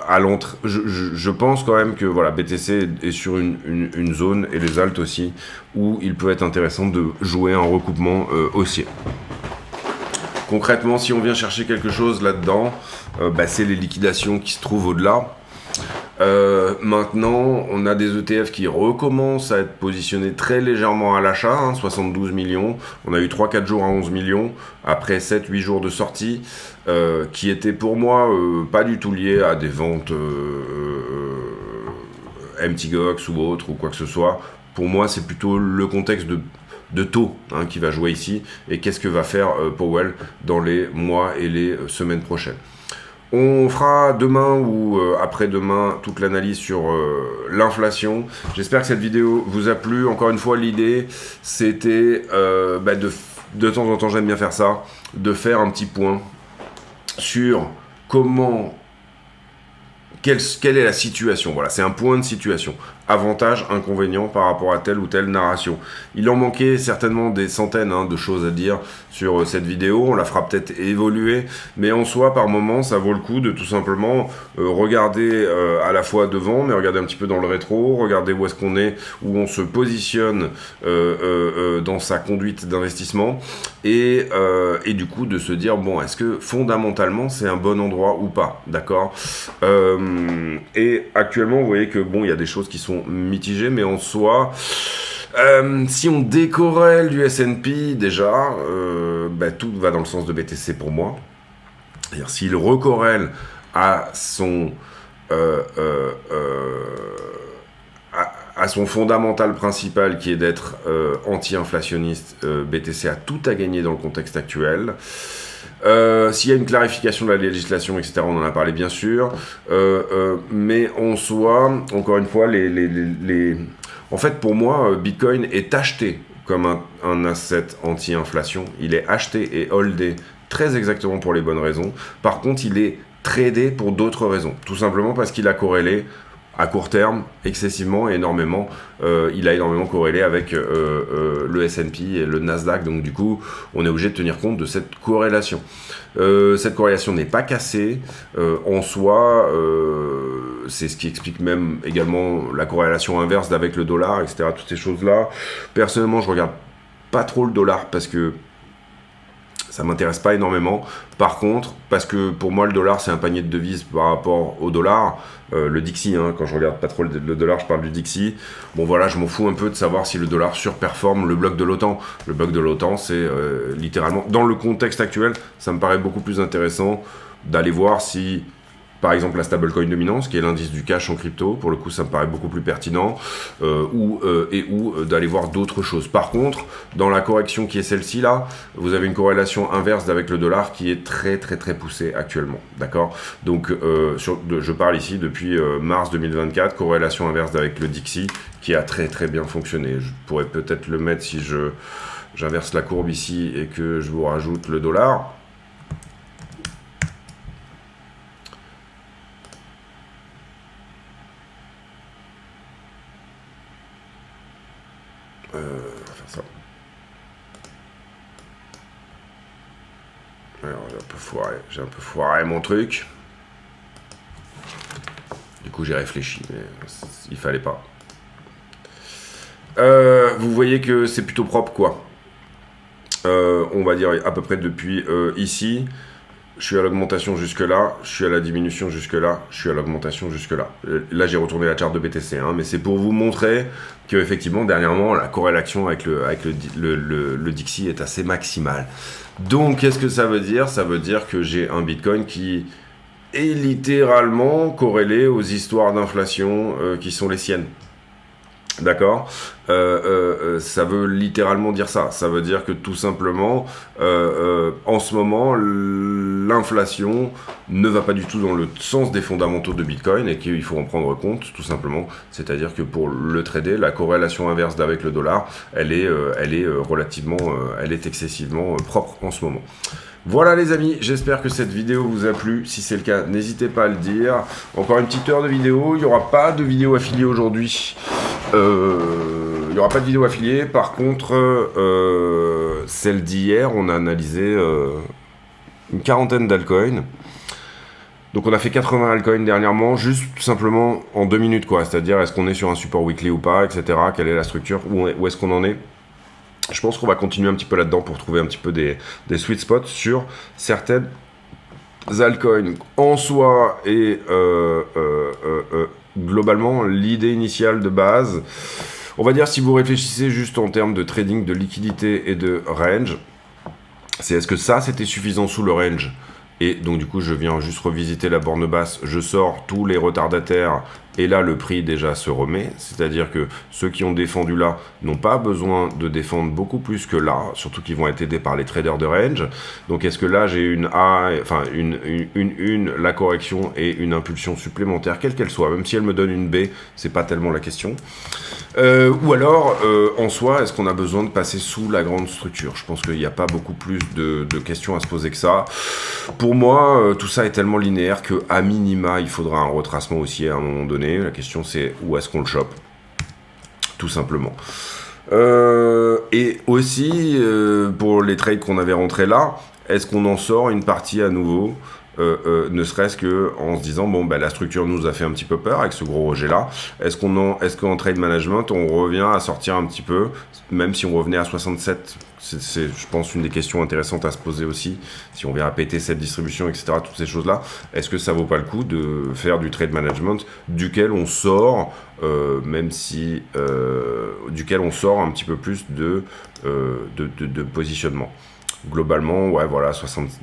à l'entrée, je pense quand même que voilà, BTC est sur une zone, et les alts aussi, où il peut être intéressant de jouer un recoupement haussier. Concrètement, si on vient chercher quelque chose là-dedans, c'est les liquidations qui se trouvent au-delà. Maintenant, on a des ETF qui recommencent à être positionnés très légèrement à l'achat, 72 millions. On a eu 3-4 jours à 11 millions, après 7-8 jours de sortie, qui étaient pour moi pas du tout liés à des ventes MTGOX ou autre, ou quoi que ce soit. Pour moi, c'est plutôt le contexte de taux qui va jouer ici, et qu'est-ce que va faire Powell dans les mois et les semaines prochaines. On fera demain ou après-demain toute l'analyse sur l'inflation. J'espère que cette vidéo vous a plu. Encore une fois, l'idée, c'était de temps en temps, j'aime bien faire ça, de faire un petit point sur quelle est la situation. Voilà, c'est un point de situation. Avantages, inconvénients par rapport à telle ou telle narration. Il en manquait certainement des centaines de choses à dire sur cette vidéo. On la fera peut-être évoluer, mais en soi, par moment, ça vaut le coup de tout simplement regarder à la fois devant, mais regarder un petit peu dans le rétro, regarder où est-ce qu'on est, où on se positionne dans sa conduite d'investissement, et du coup de se dire, bon, est-ce que fondamentalement c'est un bon endroit ou pas, d'accord? Et actuellement, vous voyez que bon, il y a des choses qui sont mitigées, mais en soi, si on décorrèle du S&P, déjà, tout va dans le sens de BTC pour moi. C'est-à-dire, s'il recorrèle à son fondamental principal, qui est d'être anti-inflationniste, BTC a tout à gagner dans le contexte actuel. S'il y a une clarification de la législation, etc., on en a parlé bien sûr, mais en soi, encore une fois, en fait, pour moi, Bitcoin est acheté comme un asset anti-inflation. Il est acheté et holdé très exactement pour les bonnes raisons. Par contre, il est tradé pour d'autres raisons, tout simplement parce qu'il a corrélé à court terme, excessivement et énormément. Il a énormément corrélé avec le S&P et le Nasdaq, donc du coup, on est obligé de tenir compte de cette corrélation. Cette corrélation n'est pas cassée en soi, c'est ce qui explique même également la corrélation inverse avec le dollar, etc., toutes ces choses-là. Personnellement, je regarde pas trop le dollar parce que Ça m'intéresse pas énormément. Par contre, parce que pour moi le dollar c'est un panier de devises par rapport au dollar, le Dixie, hein, quand je regarde pas trop le dollar, je parle du Dixie. Bon voilà, je m'en fous un peu de savoir si le dollar surperforme le bloc de l'OTAN. Le bloc de l'OTAN, c'est littéralement, dans le contexte actuel, ça me paraît beaucoup plus intéressant d'aller voir si, par exemple, la stablecoin dominance, qui est l'indice du cash en crypto, pour le coup, ça me paraît beaucoup plus pertinent, ou d'aller voir d'autres choses. Par contre, dans la correction qui est celle-ci, là, vous avez une corrélation inverse avec le dollar qui est très, très, très poussée actuellement. D'accord? Donc, je parle ici depuis mars 2024, corrélation inverse avec le Dixie, qui a très, très bien fonctionné. Je pourrais peut-être le mettre si j'inverse la courbe ici et que je vous rajoute le dollar. On va faire ça. Alors, j'ai un peu foiré mon truc. Du coup, j'ai réfléchi, mais il fallait pas. Vous voyez que c'est plutôt propre, quoi. On va dire à peu près depuis ici. Je suis à l'augmentation jusque-là, je suis à la diminution jusque-là, je suis à l'augmentation jusque-là. Là, j'ai retourné la charte de BTC, hein, mais c'est pour vous montrer que effectivement, dernièrement, la corrélation avec le Dixie est assez maximale. Donc, qu'est-ce que ça veut dire? Ça veut dire que j'ai un Bitcoin qui est littéralement corrélé aux histoires d'inflation qui sont les siennes. D'accord, ça veut littéralement dire ça. Ça veut dire que tout simplement, en ce moment, l'inflation ne va pas du tout dans le sens des fondamentaux de Bitcoin et qu'il faut en prendre compte, tout simplement. C'est-à-dire que pour le trader, la corrélation inverse avec le dollar, elle est excessivement propre en ce moment. Voilà les amis, j'espère que cette vidéo vous a plu. Si c'est le cas, n'hésitez pas à le dire. Encore une petite heure de vidéo. Il n'y aura pas de vidéo affiliée aujourd'hui. Il n'y aura pas de vidéo affiliée. Par contre, celle d'hier, on a analysé une quarantaine d'altcoins. Donc on a fait 80 altcoins dernièrement, juste tout simplement en 2 minutes, quoi. C'est-à-dire, est-ce qu'on est sur un support weekly ou pas, etc. Quelle est la structure, où est-ce qu'on en est? Je pense qu'on va continuer un petit peu là-dedans pour trouver un petit peu des sweet spots sur certaines altcoins en soi et globalement l'idée initiale de base. On va dire, si vous réfléchissez juste en termes de trading, de liquidité et de range, c'est est-ce que ça c'était suffisant sous le range? Et donc du coup je viens juste revisiter la borne basse, je sors tous les retardataires et là le prix déjà se remet, c'est-à-dire que ceux qui ont défendu là n'ont pas besoin de défendre beaucoup plus que là, surtout qu'ils vont être aidés par les traders de range. Donc est-ce que là j'ai une A, enfin la correction et une impulsion supplémentaire, quelle qu'elle soit, même si elle me donne une B, c'est pas tellement la question. Ou alors, en soi, est-ce qu'on a besoin de passer sous la grande structure? Je pense qu'il n'y a pas beaucoup plus de questions à se poser que ça. Pour moi, tout ça est tellement linéaire qu'à minima, il faudra un retracement aussi à un moment donné. La question, c'est où est-ce qu'on le chope? Tout simplement. Et aussi, pour les trades qu'on avait rentrés là, est-ce qu'on en sort une partie à nouveau? Ne serait-ce que en se disant bon la structure nous a fait un petit peu peur avec ce gros rejet là, est-ce qu'en trade management on revient à sortir un petit peu, même si on revenait à 67? C'est je pense une des questions intéressantes à se poser aussi, si on vient à péter cette distribution, etc., toutes ces choses là, est-ce que ça vaut pas le coup de faire du trade management duquel on sort même si duquel on sort un petit peu plus de positionnement? Globalement, ouais, voilà,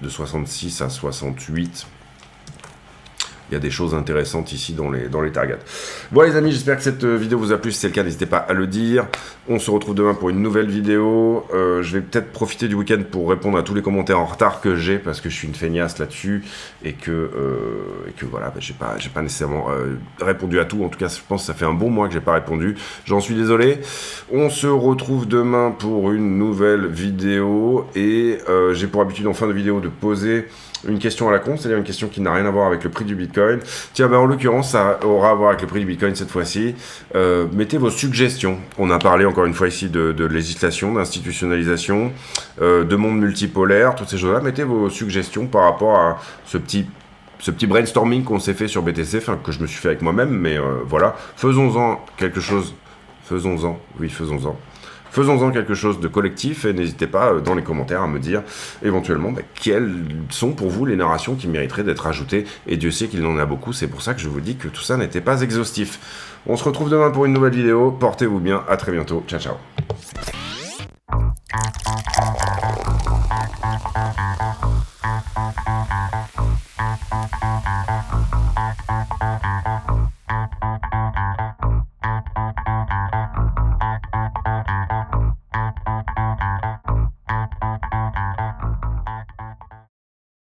de 66 à 68. Il y a des choses intéressantes ici dans les targets. Bon les amis, j'espère que cette vidéo vous a plu. Si c'est le cas, n'hésitez pas à le dire. On se retrouve demain pour une nouvelle vidéo. Je vais peut-être profiter du week-end pour répondre à tous les commentaires en retard que j'ai, parce que je suis une feignasse là-dessus et que voilà, j'ai pas nécessairement répondu à tout. En tout cas, je pense que ça fait un bon mois que j'ai pas répondu. J'en suis désolé. On se retrouve demain pour une nouvelle vidéo et j'ai pour habitude en fin de vidéo de poser une question à la con, c'est-à-dire une question qui n'a rien à voir avec le prix du Bitcoin. Tiens, en l'occurrence, ça aura à voir avec le prix du Bitcoin cette fois-ci. Mettez vos suggestions. On a parlé encore une fois ici de législation, d'institutionnalisation, de monde multipolaire, toutes ces choses-là. Mettez vos suggestions par rapport à ce petit brainstorming qu'on s'est fait sur BTC, enfin que je me suis fait avec moi-même, mais voilà. Faisons-en quelque chose. Faisons-en, oui, faisons-en. Faisons-en quelque chose de collectif et n'hésitez pas dans les commentaires à me dire éventuellement quelles sont pour vous les narrations qui mériteraient d'être ajoutées. Et Dieu sait qu'il en a beaucoup, c'est pour ça que je vous dis que tout ça n'était pas exhaustif. On se retrouve demain pour une nouvelle vidéo, portez-vous bien, à très bientôt, ciao ciao.